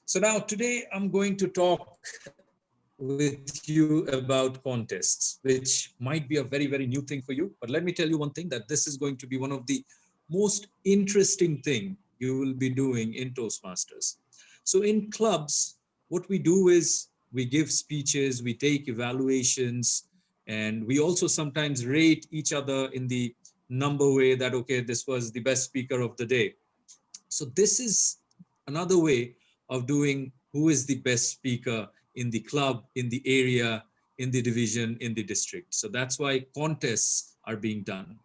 So now today I'm going to talk with you about contests, which might be a very, very new thing for you. But let me tell you one thing, that this is going to be one of the most interesting thing you will be doing in Toastmasters. So in clubs, what we do is we give speeches, we take evaluations, and we also sometimes rate each other in the number way that, okay, this was the best speaker of the day. So this is another way of doing who is the best speaker in the club, in the area, in the division, in the district. So that's why contests are being done.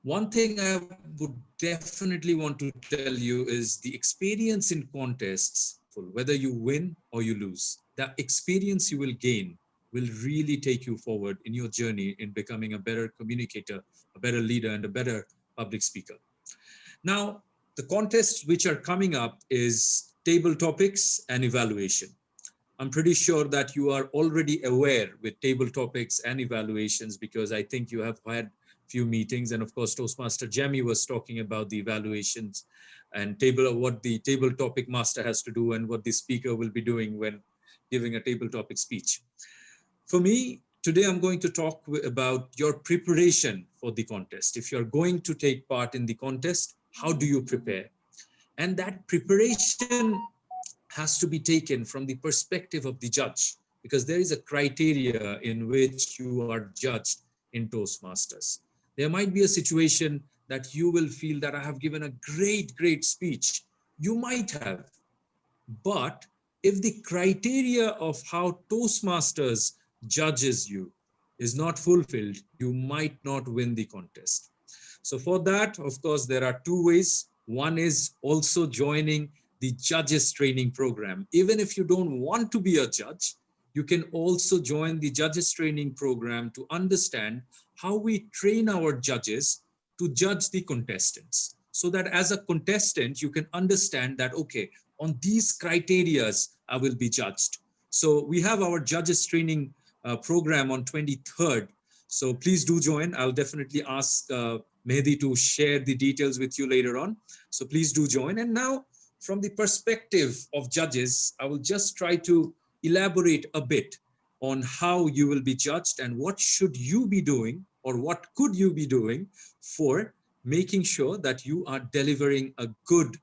One thing I would definitely want to tell you is the experience in contests, whether you win or you lose, the experience you will gain will really take you forward in your journey in becoming a better communicator, a better leader, and a better public speaker. Now, the contests which are coming up is table topics and evaluation. I'm pretty sure that you are already aware with table topics and evaluations, because I think you have had few meetings, and of course Toastmaster Jamie was talking about the evaluations and what the table topic master has to do and what the speaker will be doing when giving a table topic speech. For me, today I'm going to talk about your preparation for the contest. If you're going to take part in the contest, how do you prepare? And that preparation has to be taken from the perspective of the judge, because there is a criteria in which you are judged in Toastmasters. There might be a situation that you will feel that I have given a great speech. You might have, but if the criteria of how Toastmasters judges you is not fulfilled, you might not win the contest. So for that, of course, there are two ways. One is also joining the judges training program. Even if you don't want to be a judge, you can also join the judges training program to understand how we train our judges to judge the contestants. So that as a contestant, you can understand that, okay, on these criterias, I will be judged. So we have our judges training program on 23rd. So please do join. I'll definitely ask Mehdi to share the details with you later on. So please do join. And now, from the perspective of judges, I will just try to elaborate a bit on how you will be judged and what should you be doing or what could you be doing for making sure that you are delivering a good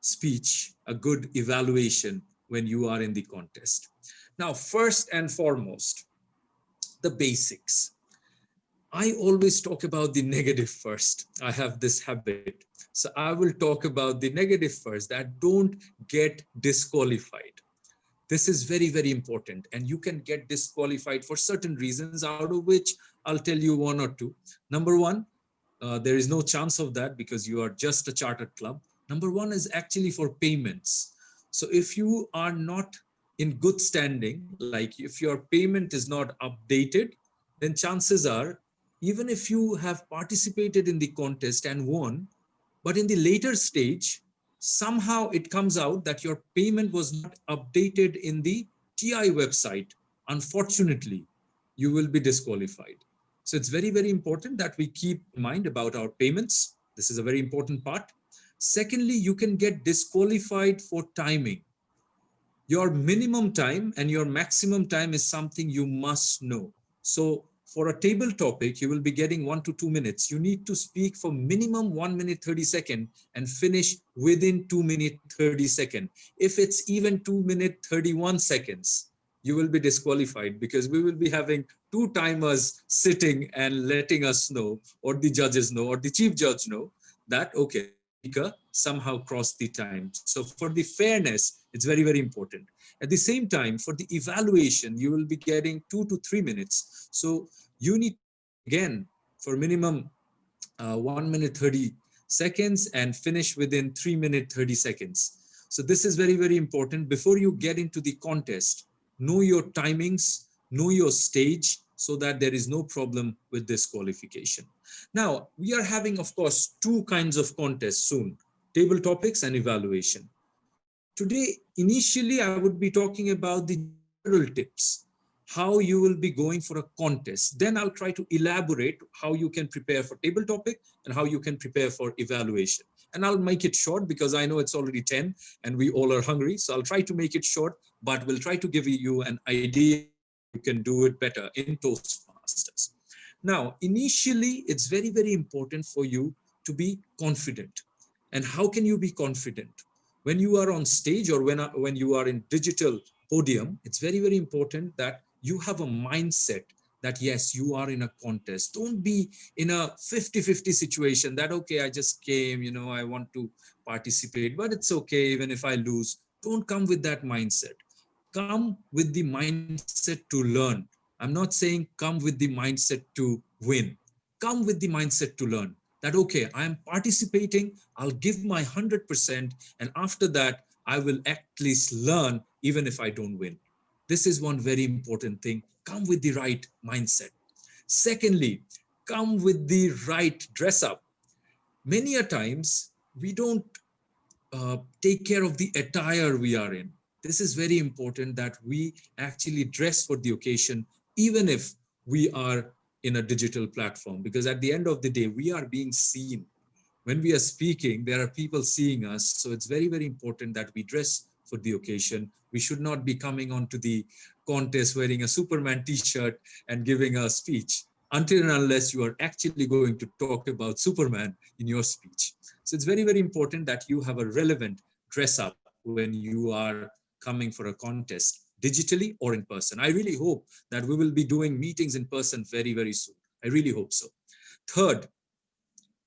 speech, a good evaluation when you are in the contest. Now, first and foremost, the basics. I always talk about the negative first. I have this habit. So I will talk about the negative first, that don't get disqualified. This is very, very important. And you can get disqualified for certain reasons, out of which I'll tell you one or two. Number one, there is no chance of that because you are just a chartered club. Number one is actually for payments. So if you are not in good standing, like if your payment is not updated, then chances are, even if you have participated in the contest and won, but in the later stage, somehow it comes out that your payment was not updated in the TI website, unfortunately, you will be disqualified. So it's very, very important that we keep in mind about our payments. This is a very important part. Secondly, you can get disqualified for timing. Your minimum time and your maximum time is something you must know. So for a table topic, you will be getting 1 to 2 minutes. You need to speak for minimum 1 minute 30 seconds and finish within 2 minute 30 seconds. If it's even 2 minute 31 seconds, you will be disqualified because we will be having 2 timers sitting and letting us know, or the judges know, or the chief judge know that, okay, speaker somehow crossed the time. So for the fairness, it's very, very important. At the same time, for the evaluation, you will be getting 2 to 3 minutes. So you need, again, for minimum 1 minute 30 seconds and finish within 3 minute 30 seconds. So this is very, very important. Before you get into the contest, know your timings, know your stage, so that there is no problem with disqualification. Now, we are having, of course, 2 kinds of contests soon, table topics and evaluation. Today, initially, I would be talking about the general tips, how you will be going for a contest. Then I'll try to elaborate how you can prepare for table topic and how you can prepare for evaluation. And I'll make it short because I know it's already 10 and we all are hungry. So I'll try to make it short, but we'll try to give you an idea you can do it better in Toastmasters. Now, initially, it's very, very important for you to be confident. And how can you be confident? When you are on stage or when you are in digital podium, it's very, very important that you have a mindset that, yes, you are in a contest. Don't be in a 50-50 situation that, okay, I just came, you know, I want to participate, but it's okay, even if I lose. Don't come with that mindset. Come with the mindset to learn. I'm not saying come with the mindset to win. Come with the mindset to learn. That, okay, I am participating, I'll give my 100%, and after that, I will at least learn even if I don't win. This is one very important thing. Come with the right mindset. Secondly, come with the right dress up. Many a times, we don't take care of the attire we are in. This is very important that we actually dress for the occasion, even if we are in a digital platform, because at the end of the day, we are being seen. When we are speaking, there are people seeing us. So it's very, very important that we dress for the occasion. We should not be coming onto the contest wearing a Superman t-shirt and giving a speech until and unless you are actually going to talk about Superman in your speech. So it's very, very important that you have a relevant dress up when you are coming for a contest, digitally or in person. I really hope that we will be doing meetings in person very, very soon. I really hope so. Third,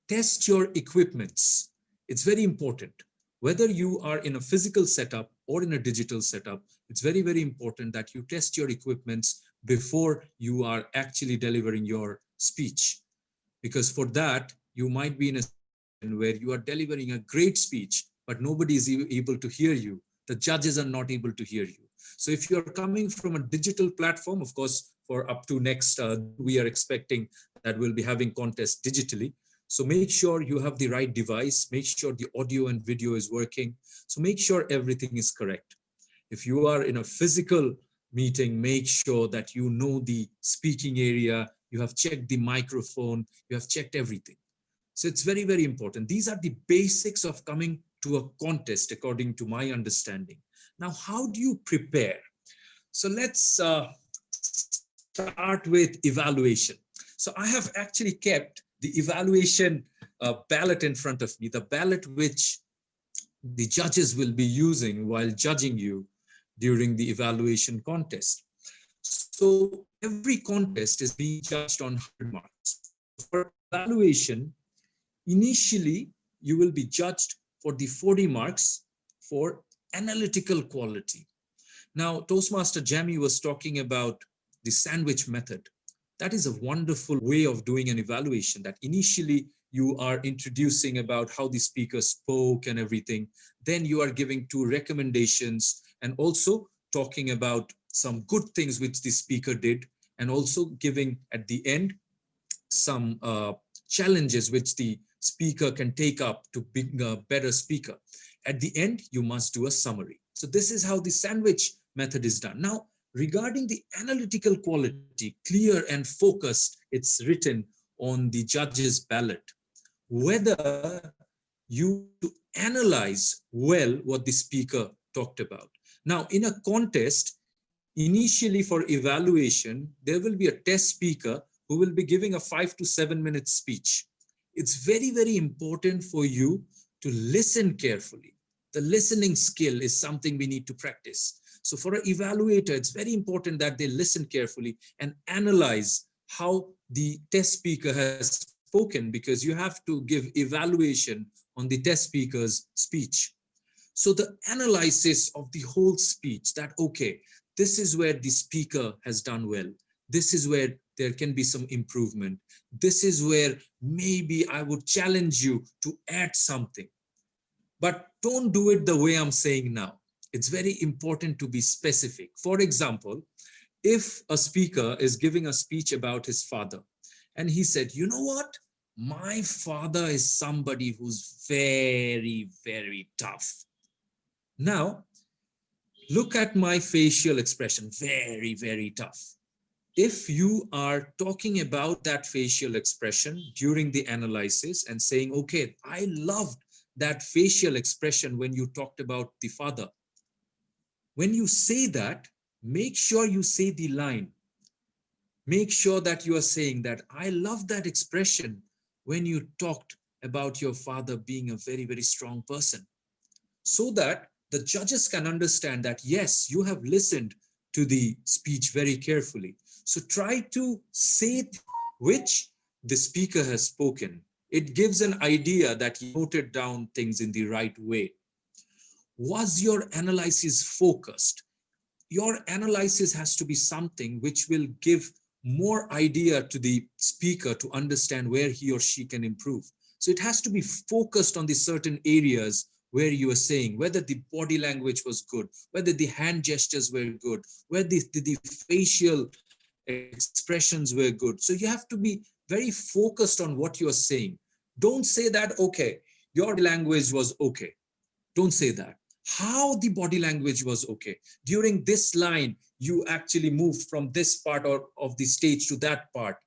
test your equipments. It's very important. Whether you are in a physical setup or in a digital setup, it's very, very important that you test your equipments before you are actually delivering your speech. Because for that, you might be in a situation where you are delivering a great speech, but nobody is able to hear you. The judges are not able to hear you. So if you're coming from a digital platform, of course, for up to next, we are expecting that we'll be having contests digitally. So make sure you have the right device, make sure the audio and video is working. So make sure everything is correct. If you are in a physical meeting, make sure that you know the speaking area, you have checked the microphone, you have checked everything. So it's very, very important. These are the basics of coming to a contest, according to my understanding. Now, how do you prepare? So let's start with evaluation. So I have actually kept the evaluation ballot in front of me, the ballot which the judges will be using while judging you during the evaluation contest. So every contest is being judged on 100 marks. For evaluation, initially, you will be judged for the 40 marks for analytical quality. Now, Toastmaster Jamie was talking about the sandwich method. That is a wonderful way of doing an evaluation, that initially you are introducing about how the speaker spoke and everything. Then you are giving 2 recommendations and also talking about some good things which the speaker did, and also giving at the end some challenges which the speaker can take up to be a better speaker. At the end, you must do a summary. So this is how the sandwich method is done. Now, regarding the analytical quality, clear and focused, it's written on the judge's ballot, whether you analyze well what the speaker talked about. Now, in a contest, initially for evaluation, there will be a test speaker who will be giving a 5 to 7 minute speech. It's very, very important for you to listen carefully. The listening skill is something we need to practice. So for an evaluator, it's very important that they listen carefully and analyze how the test speaker has spoken, because you have to give evaluation on the test speaker's speech. So the analysis of the whole speech, that, okay, this is where the speaker has done well. This is where there can be some improvement. This is where maybe I would challenge you to add something. But don't do it the way I'm saying now. It's very important to be specific. For example, if a speaker is giving a speech about his father, and he said, you know what? My father is somebody who's very, very tough. Now, look at my facial expression, very, very tough. If you are talking about that facial expression during the analysis and saying, okay, I loved that facial expression when you talked about the father. When you say that, make sure you say the line. Make sure that you are saying that I love that expression when you talked about your father being a very, very strong person, so that the judges can understand that, yes, you have listened to the speech very carefully. So try to say which the speaker has spoken. It gives an idea that you noted down things in the right way. Was your analysis focused? Your analysis has to be something which will give more idea to the speaker to understand where he or she can improve. So it has to be focused on the certain areas where you are saying, whether the body language was good, whether the hand gestures were good, whether the facial expressions were good. So you have to be very focused on what you're saying. Don't say that, okay, your language was okay. Don't say that. How the body language was okay. During this line, you actually moved from this part of the stage to that part,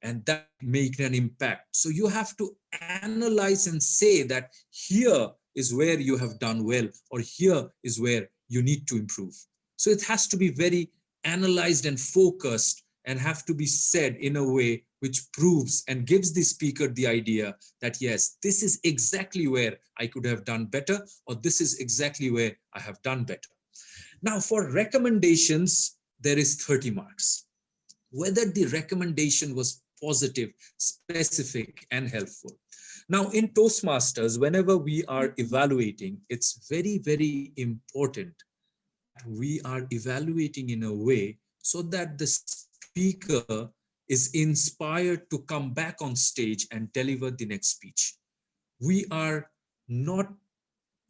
and that made an impact. So you have to analyze and say that here is where you have done well, or here is where you need to improve. So it has to be very analyzed and focused, and have to be said in a way which proves and gives the speaker the idea that, yes, this is exactly where I could have done better, or this is exactly where I have done better. Now, for recommendations, there is 30 marks. Whether the recommendation was positive, specific, and helpful. Now, in Toastmasters, whenever we are evaluating, it's very, very important we are evaluating in a way so that the speaker is inspired to come back on stage and deliver the next speech. We are not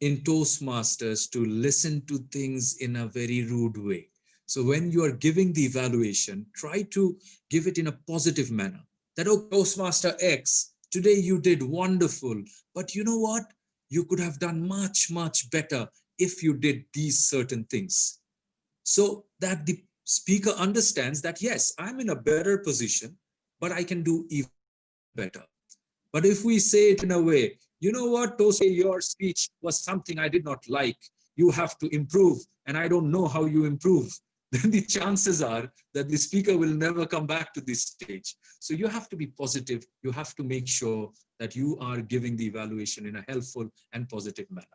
in Toastmasters to listen to things in a very rude way. So when you are giving the evaluation, try to give it in a positive manner. That, oh, Toastmaster X, today you did wonderful, but you know what? You could have done much, much better if you did these certain things. So that the speaker understands that, yes, I'm in a better position, but I can do even better. But if we say it in a way, you know what, Toast, your speech was something I did not like. You have to improve, and I don't know how you improve. Then the chances are that the speaker will never come back to this stage. So you have to be positive. You have to make sure that you are giving the evaluation in a helpful and positive manner.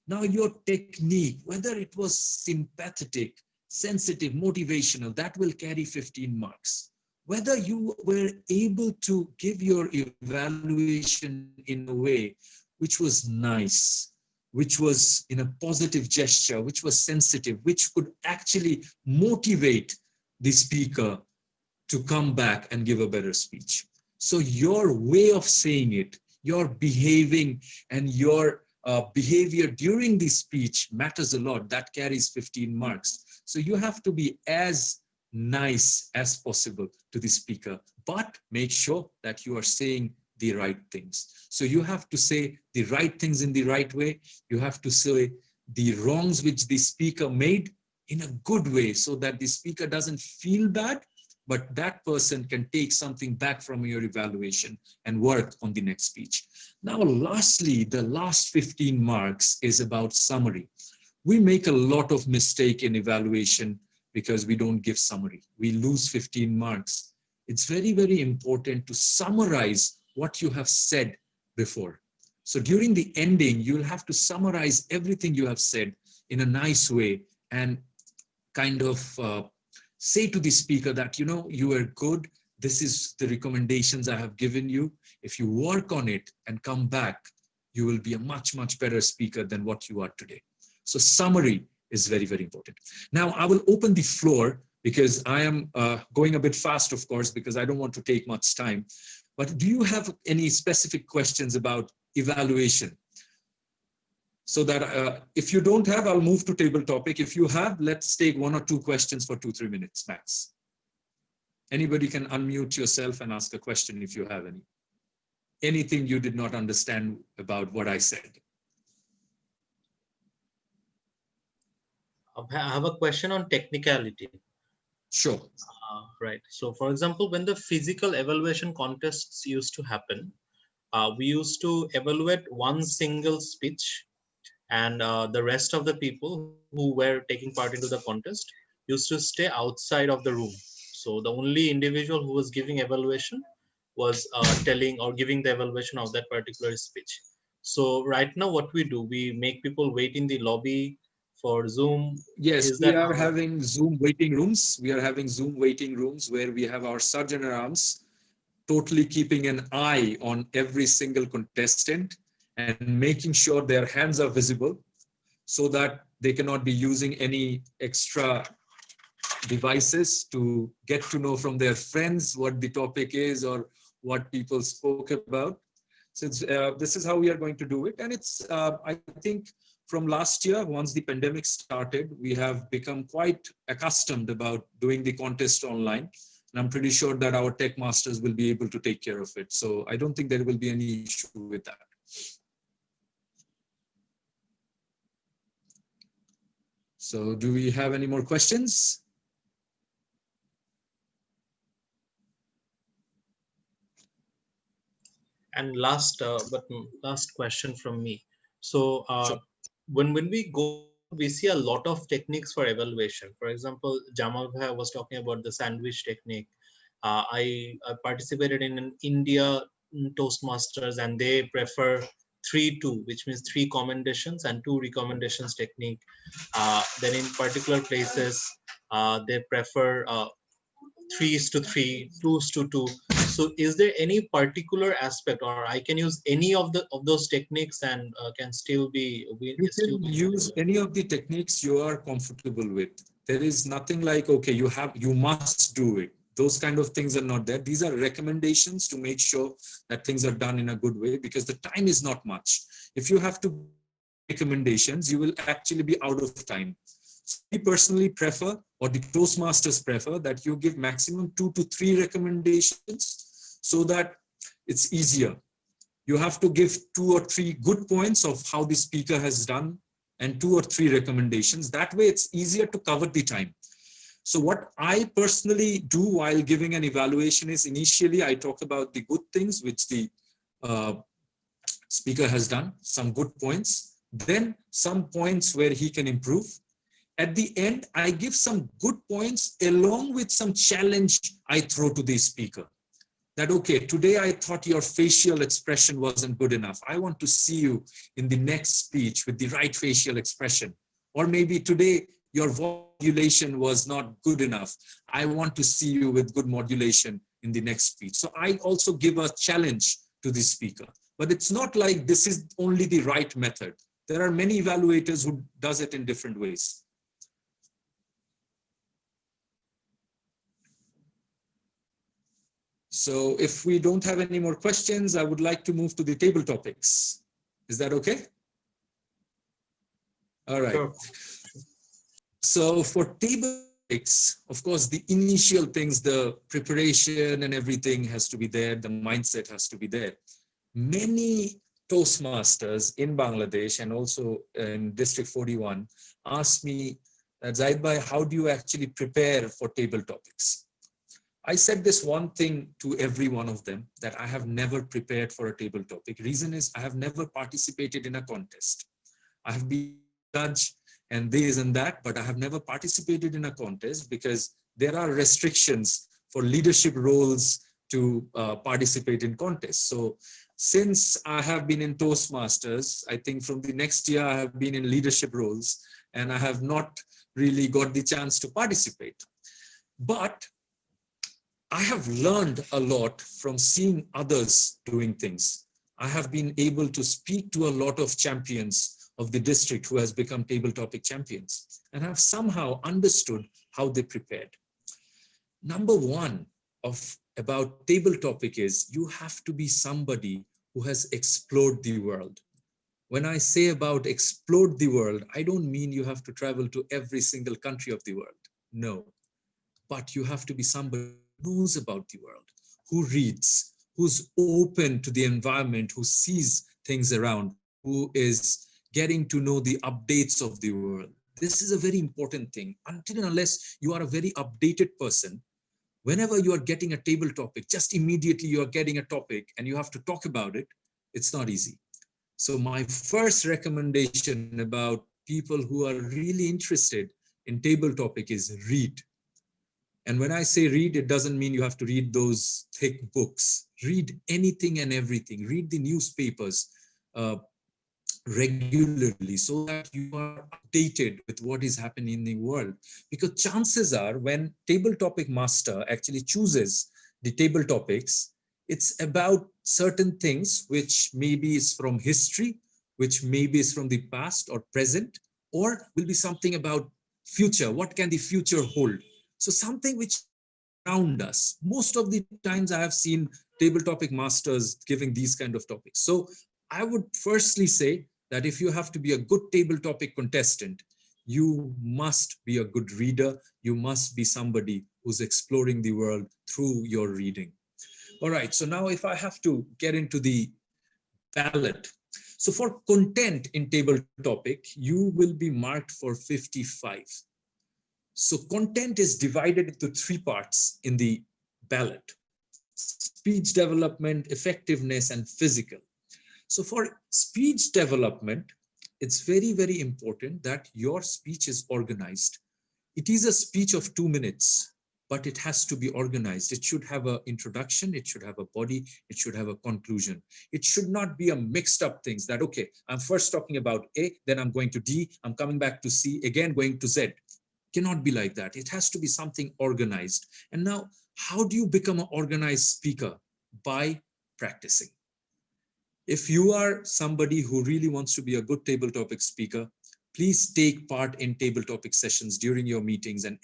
Now, your technique, whether it was sympathetic, sensitive, motivational, that will carry 15 marks. whether you were able to give your evaluation in a way which was nice, which was in a positive gesture, which was sensitive, which could actually motivate the speaker to come back and give a better speech. So your way of saying it, your behaving and your behavior during the speech matters a lot. That carries 15 marks. So you have to be as nice as possible to the speaker, but make sure that you are saying the right things. So you have to say the right things in the right way. You have to say the wrongs which the speaker made in a good way, so that the speaker doesn't feel bad, but that person can take something back from your evaluation and work on the next speech. Now, lastly, the last 15 marks is about summary. We make a lot of mistake in evaluation because we don't give summary. We lose 15 marks. It's very, very important to summarize what you have said before. So during the ending, you'll have to summarize everything you have said in a nice way and kind of say to the speaker that, you know, you are good. This is the recommendations I have given you. If you work on it and come back, you will be a much, much better speaker than what you are today. So summary is very, very important. Now I will open the floor because I am going a bit fast, of course, because I don't want to take much time. But do you have any specific questions about evaluation? So that if you don't have, I'll move to table topic. If you have, let's take 1 or 2 questions for 2-3 minutes max. Anybody can unmute yourself and ask a question if you have any. Anything you did not understand about what I said. I have a question on technicality. Sure. Right. So for example, when the physical evaluation contests used to happen, we used to evaluate one single speech, and the rest of the people who were taking part into the contest used to stay outside of the room. So the only individual who was giving evaluation was telling or giving the evaluation of that particular speech. So right now what we do, we make people wait in the lobby for Zoom. Yes, we are having Zoom waiting rooms. We are having Zoom waiting rooms where we have our surgeon arms totally keeping an eye on every single contestant and making sure their hands are visible so that they cannot be using any extra devices to get to know from their friends what the topic is or what people spoke about. So this is how we are going to do it. And it's, I think from last year, once the pandemic started, we have become quite accustomed about doing the contest online. And I'm pretty sure that our tech masters will be able to take care of it. So I don't think there will be any issue with that. So do we have any more questions? And last question from me. So Sure. when we go, we see a lot of techniques for evaluation. For example, Jamal Bhai was talking about the sandwich technique. I participated in an India Toastmasters, and they prefer 3-2, which means 3 commendations and 2 recommendations technique. Then in particular places, they prefer 3:3, 2:2. So is there any particular aspect, or I can use any of those techniques and can still be? You can use any of the techniques you are comfortable with. There is nothing like, okay, you must do it. Those kind of things are not there. These are recommendations to make sure that things are done in a good way, because the time is not much. If you have to recommendations, you will actually be out of time. So we personally prefer, or the Toastmasters prefer, that you give maximum 2 to 3 recommendations so that it's easier. You have to give 2 or 3 good points of how the speaker has done and 2 or 3 recommendations. That way it's easier to cover the time. So what I personally do while giving an evaluation is, initially I talk about the good things which the speaker has done, some good points, then some points where he can improve. At the end, I give some good points along with some challenge I throw to the speaker. That, okay, today I thought your facial expression wasn't good enough. I want to see you in the next speech with the right facial expression. Or maybe today your modulation was not good enough. I want to see you with good modulation in the next speech. So I also give a challenge to the speaker. But it's not like this is only the right method. There are many evaluators who does it in different ways. So if we don't have any more questions, I would like to move to the table topics. Is that okay? All right. Sure. So for table topics, of course, the initial things, the preparation and everything has to be there. The mindset has to be there. Many Toastmasters in Bangladesh and also in District 41 asked me, Zaid Bhai, how do you actually prepare for table topics? I said this one thing to every one of them, that I have never prepared for a table topic. Reason is I have never participated in a contest. I have been a judge and this and that, but I have never participated in a contest because there are restrictions for leadership roles to participate in contests. So since I have been in Toastmasters, I think from the next year I have been in leadership roles and I have not really got the chance to participate. But I have learned a lot from seeing others doing things. I have been able to speak to a lot of champions of the district who has become table topic champions, and have somehow understood how they prepared. Number one about table topic is you have to be somebody who has explored the world. When I say about explored the world, I don't mean you have to travel to every single country of the world. No, but you have to be somebody knows about the world, who reads, who's open to the environment, who sees things around, who is getting to know the updates of the world. This is a very important thing. Until and unless you are a very updated person, whenever you are getting a table topic, just immediately you are getting a topic and you have to talk about it, it's not easy. So my first recommendation about people who are really interested in table topic is read. And when I say read, it doesn't mean you have to read those thick books. Read anything and everything. Read the newspapers regularly so that you are updated with what is happening in the world. Because chances are when table topic master actually chooses the table topics, it's about certain things which maybe is from history, which maybe is from the past or present, or will be something about future. What can the future hold? So something which around us. Most of the times I have seen table topic masters giving these kind of topics. So I would firstly say that if you have to be a good table topic contestant, you must be a good reader. You must be somebody who's exploring the world through your reading. All right, so now if I have to get into the ballot. So for content in table topic, you will be marked for 55. So content is divided into three parts in the ballot: speech development, effectiveness, and physical. So for speech development, it's very, very important that your speech is organized. It is a speech of 2 minutes, but it has to be organized. It should have an introduction, it should have a body, it should have a conclusion. It should not be a mixed up things that, okay, I'm first talking about A, then I'm going to D, I'm coming back to C, again going to Z. Cannot be like that. It has to be something organized. And now, how do you become an organized speaker? By practicing. If you are somebody who really wants to be a good table topic speaker, please take part in table topic sessions during your meetings and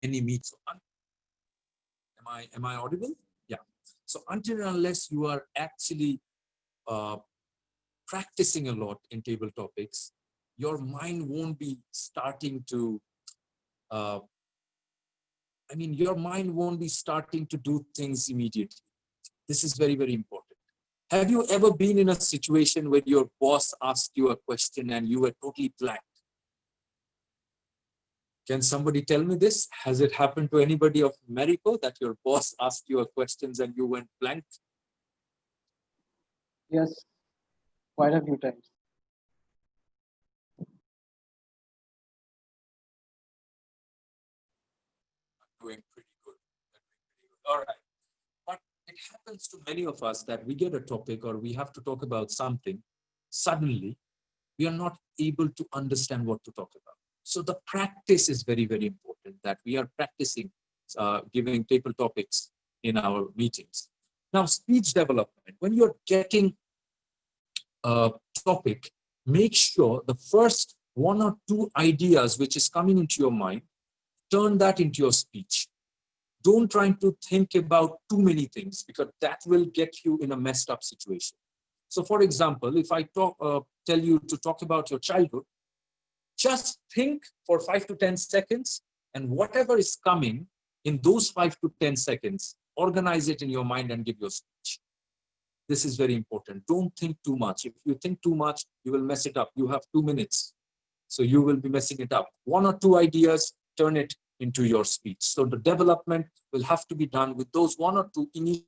any meet. So, am I audible? Yeah. So until and unless you are actually practicing a lot in table topics, your mind won't be starting to your mind won't be starting to do things immediately. This is very, very important. Have you ever been in a situation where your boss asked you a question and you were totally blank? Can somebody tell me this? Has it happened to anybody of Marico that your boss asked you a questions and you went blank? Yes, quite a few times. Doing pretty good. All right. But it happens to many of us that we get a topic or we have to talk about something. Suddenly, we are not able to understand what to talk about. So the practice is very, very important, that we are practicing giving table topics in our meetings. Now, speech development, when you're getting a topic, make sure the first 1 or 2 ideas which is coming into your mind, turn that into your speech. Don't try to think about too many things, because that will get you in a messed up situation. So for example, if I tell you to talk about your childhood, just think for 5 to 10 seconds, and whatever is coming in those 5 to 10 seconds, organize it in your mind and give your speech. This is very important. Don't think too much. If you think too much, you will mess it up. You have 2 minutes, so you will be messing it up. 1 or 2 ideas, turn it into your speech. So the development will have to be done with those 1 or 2 initial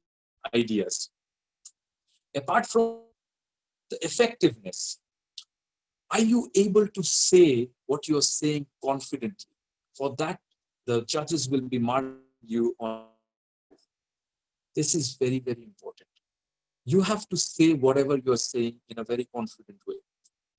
ideas. Apart from the effectiveness, are you able to say what you're saying confidently? For that, the judges will be marking you on. This is very, very important. You have to say whatever you're saying in a very confident way.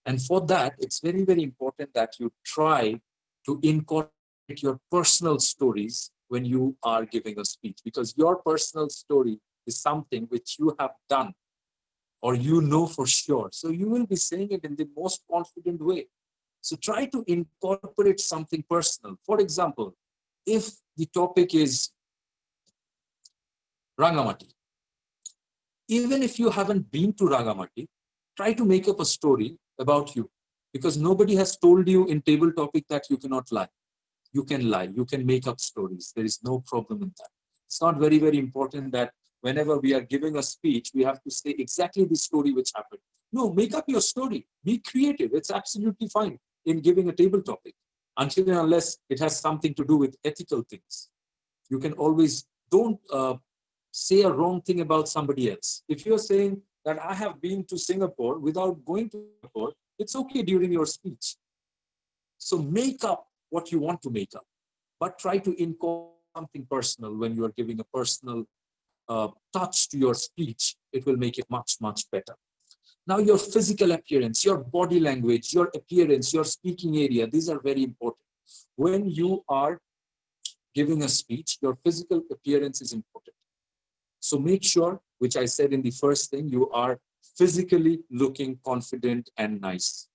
And for that, it's very, very important that you try to incorporate your personal stories when you are giving a speech, because your personal story is something which you have done or you know for sure. So you will be saying it in the most confident way. So try to incorporate something personal. For example, if the topic is Rangamati, even if you haven't been to Rangamati, try to make up a story about you, because nobody has told you in table topic that you cannot lie. You can lie, you can make up stories. There is no problem in that. It's not very, very important that whenever we are giving a speech, we have to say exactly the story which happened. No, make up your story. Be creative. It's absolutely fine in giving a table topic, until and unless it has something to do with ethical things. You can always, don't say a wrong thing about somebody else. If you're saying that I have been to Singapore without going to Singapore, it's okay during your speech. So make up what you want to make up, but try to incorporate something personal. When you are giving a personal touch to your speech, it will make it much, much better. Now, your physical appearance, your body language, your appearance, your speaking area, these are very important. When you are giving a speech, your physical appearance is important. So make sure, which I said in the first thing, you are physically looking confident and nice.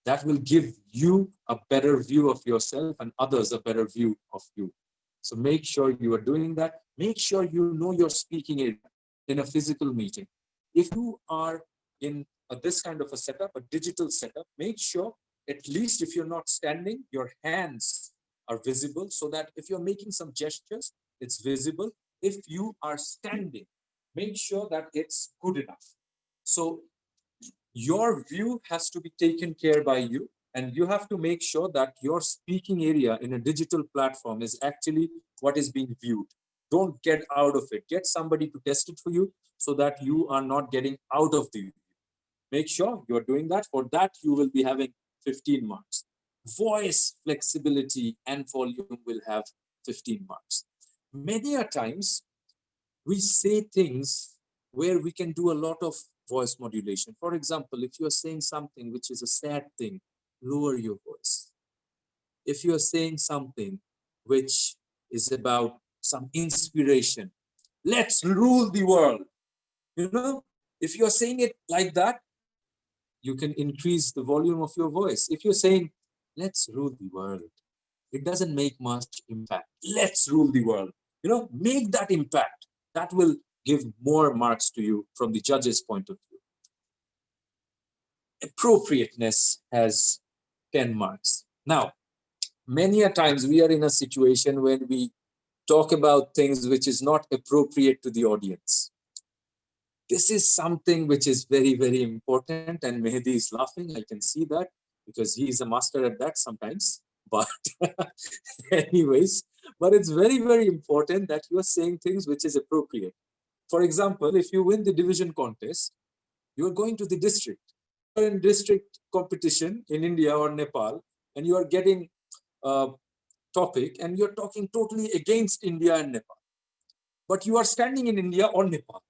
That will give you a better view of yourself and others a better view of you. So make sure you are doing that. Make sure you know your speaking area in a physical meeting. If you are in this kind of a setup, a digital setup, make sure at least if you're not standing, your hands are visible, so that if you're making some gestures, it's visible. If you are standing, make sure that it's good enough. So your view has to be taken care by you, and you have to make sure that your speaking area in a digital platform is actually what is being viewed. Don't get out of it. Get somebody to test it for you, so that you are not getting out of the view. Make sure you're doing that. For that, you will be having 15 marks. Voice flexibility and volume will have 15 marks. Many a times, we say things where we can do a lot of voice modulation. For example, if you're saying something which is a sad thing, lower your voice. If you're saying something which is about some inspiration, let's rule the world. You know, if you're saying it like that, you can increase the volume of your voice. If you're saying, let's rule the world, it doesn't make much impact. Let's rule the world. You know, make that impact. That will give more marks to you from the judge's point of view. Appropriateness has 10 marks. Now, many a times we are in a situation when we talk about things which is not appropriate to the audience. This is something which is very, very important, and Mehdi is laughing. I can see that, because he is a master at that sometimes. But anyways, but it's very, very important that you are saying things which is appropriate. For example, if you win the division contest, you are going to the district. You are in district competition in India or Nepal, and you are getting a topic, and you're talking totally against India and Nepal. but you are standing in India or Nepal.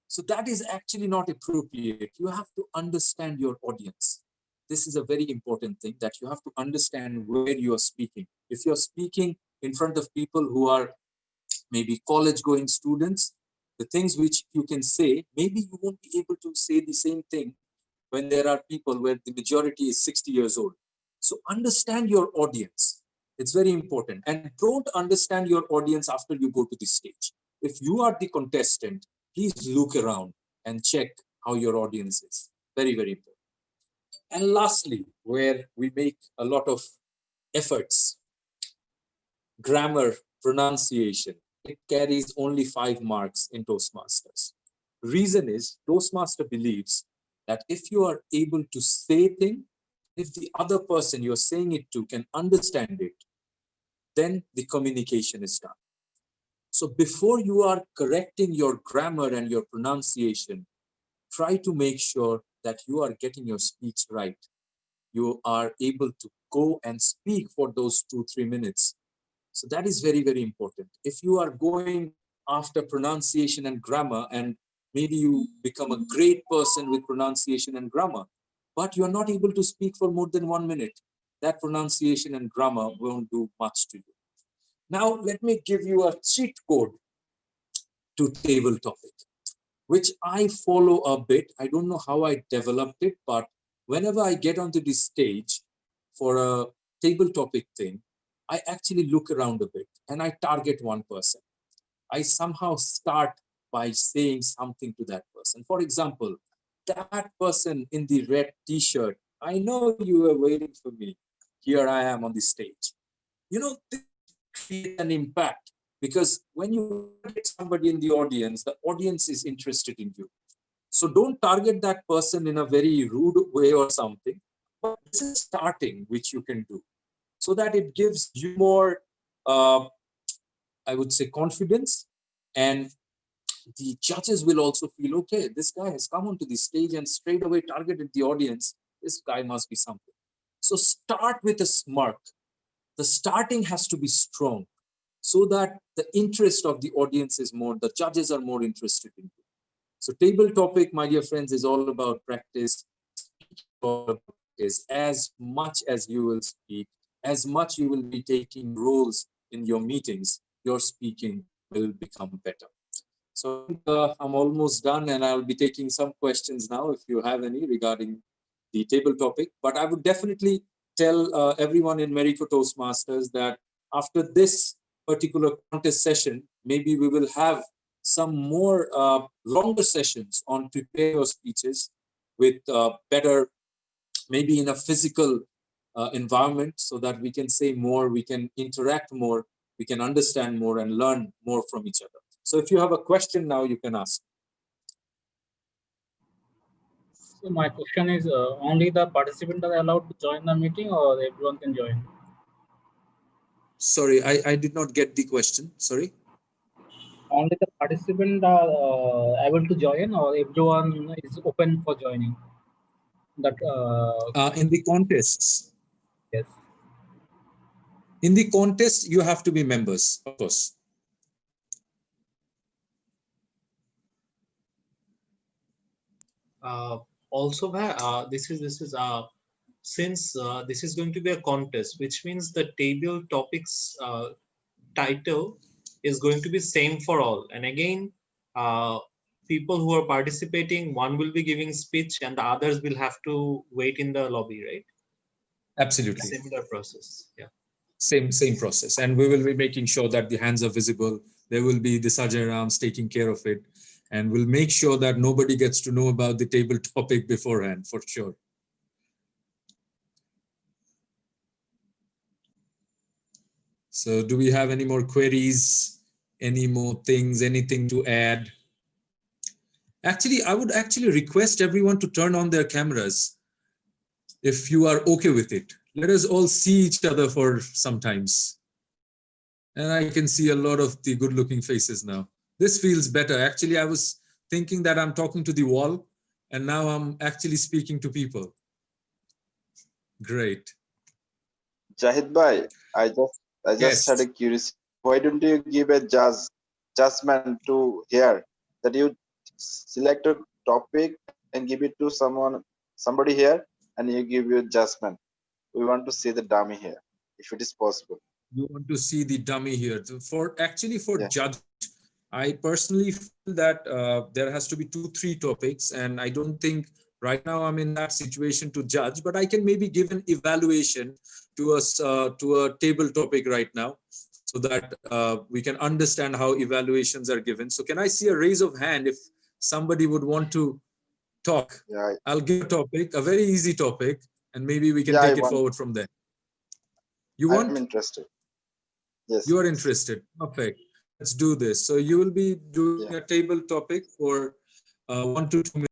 So that is actually not appropriate. You have to understand your audience. This is a very important thing, that you have to understand where you are speaking. If you're speaking in front of people who are maybe college-going students, the things which you can say, maybe you won't be able to say the same thing when there are people where the majority is 60 years old. So understand your audience. It's very important. And don't understand your audience after you go to the stage. If you are the contestant, please look around and check how your audience is. Very, very important. And lastly, where we make a lot of efforts, grammar, pronunciation. It carries only 5 marks in Toastmasters. Reason is, Toastmaster believes that if you are able to say things, if the other person you're saying it to can understand it, then the communication is done. So before you are correcting your grammar and your pronunciation, try to make sure that you are getting your speech right. You are able to go and speak for those 2-3 minutes. So that is very, very important. If you are going after pronunciation and grammar, and maybe you become a great person with pronunciation and grammar, but you are not able to speak for more than 1 minute, that pronunciation and grammar won't do much to you. Now, let me give you a cheat code to table topic, which I follow a bit. I don't know how I developed it, but whenever I get onto the stage for a table topic thing, I actually look around a bit and I target one person. I somehow start by saying something to that person. For example, that person in the red t-shirt, I know you were waiting for me. Here I am on the stage. You know, this creates an impact, because when you target somebody in the audience is interested in you. So don't target that person in a very rude way or something, but this is starting which you can do, so that it gives you more, I would say, confidence, and the judges will also feel, okay, this guy has come onto the stage and straight away targeted the audience. This guy must be something. So start with a smirk. The starting has to be strong, so that the interest of the audience is more, the judges are more interested in you. So table topic, my dear friends, is all about practice. Is as much as you will speak, as much you will be taking roles in your meetings, your speaking will become better. So I'm almost done, and I'll be taking some questions now if you have any regarding the table topic. But I would definitely tell everyone in Marico Toastmasters that after this particular contest session, maybe we will have some more longer sessions on prepare your speeches with better, maybe in a physical environment, so that we can say more, we can interact more, we can understand more and learn more from each other. So if you have a question now, you can ask. So my question is, only the participants are allowed to join the meeting, or everyone can join? Sorry, I did not get the question. Sorry. Only the participants are able to join, or everyone is open for joining? That In the contests. yes. In the contest, you have to be members, of course. Also, this is since this is going to be a contest, which means the table topics title is going to be same for all. And again, people who are participating, one will be giving speech and the others will have to wait in the lobby, right? Absolutely. Similar process. Yeah. Same process. And we will be making sure that the hands are visible. There will be the Sergeant Arms taking care of it. And we'll make sure that nobody gets to know about the table topic beforehand, for sure. So do we have any more queries, any more things, anything to add? Actually, I would actually request everyone to turn on their cameras if you are okay with it. Let us all see each other for sometimes. And I can see a lot of the good-looking faces now. This feels better. Actually, I was thinking that I'm talking to the wall, and now I'm actually speaking to people. Great. Jahid bhai, I just Yes. had a curiosity. Why don't you give a judge judgment to here, that you select a topic and give it to somebody here, and you give your judgment. We want to see the dummy here, if it is possible. You want to see the dummy here. So for Yeah. judge, I personally feel that there has to be 2-3 topics, and I don't think right now I'm in that situation to judge, but I can maybe give an evaluation to us to a table topic right now, so that we can understand how evaluations are given. So can I see a raise of hand if somebody would want to talk? Yeah. I'll give a topic, a very easy topic, and maybe we can Yeah, take it forward from there. You want? I'm interested. Yes. You are interested. Perfect. Let's do this. So you will be doing Yeah. a table topic for 1 to 2 minutes.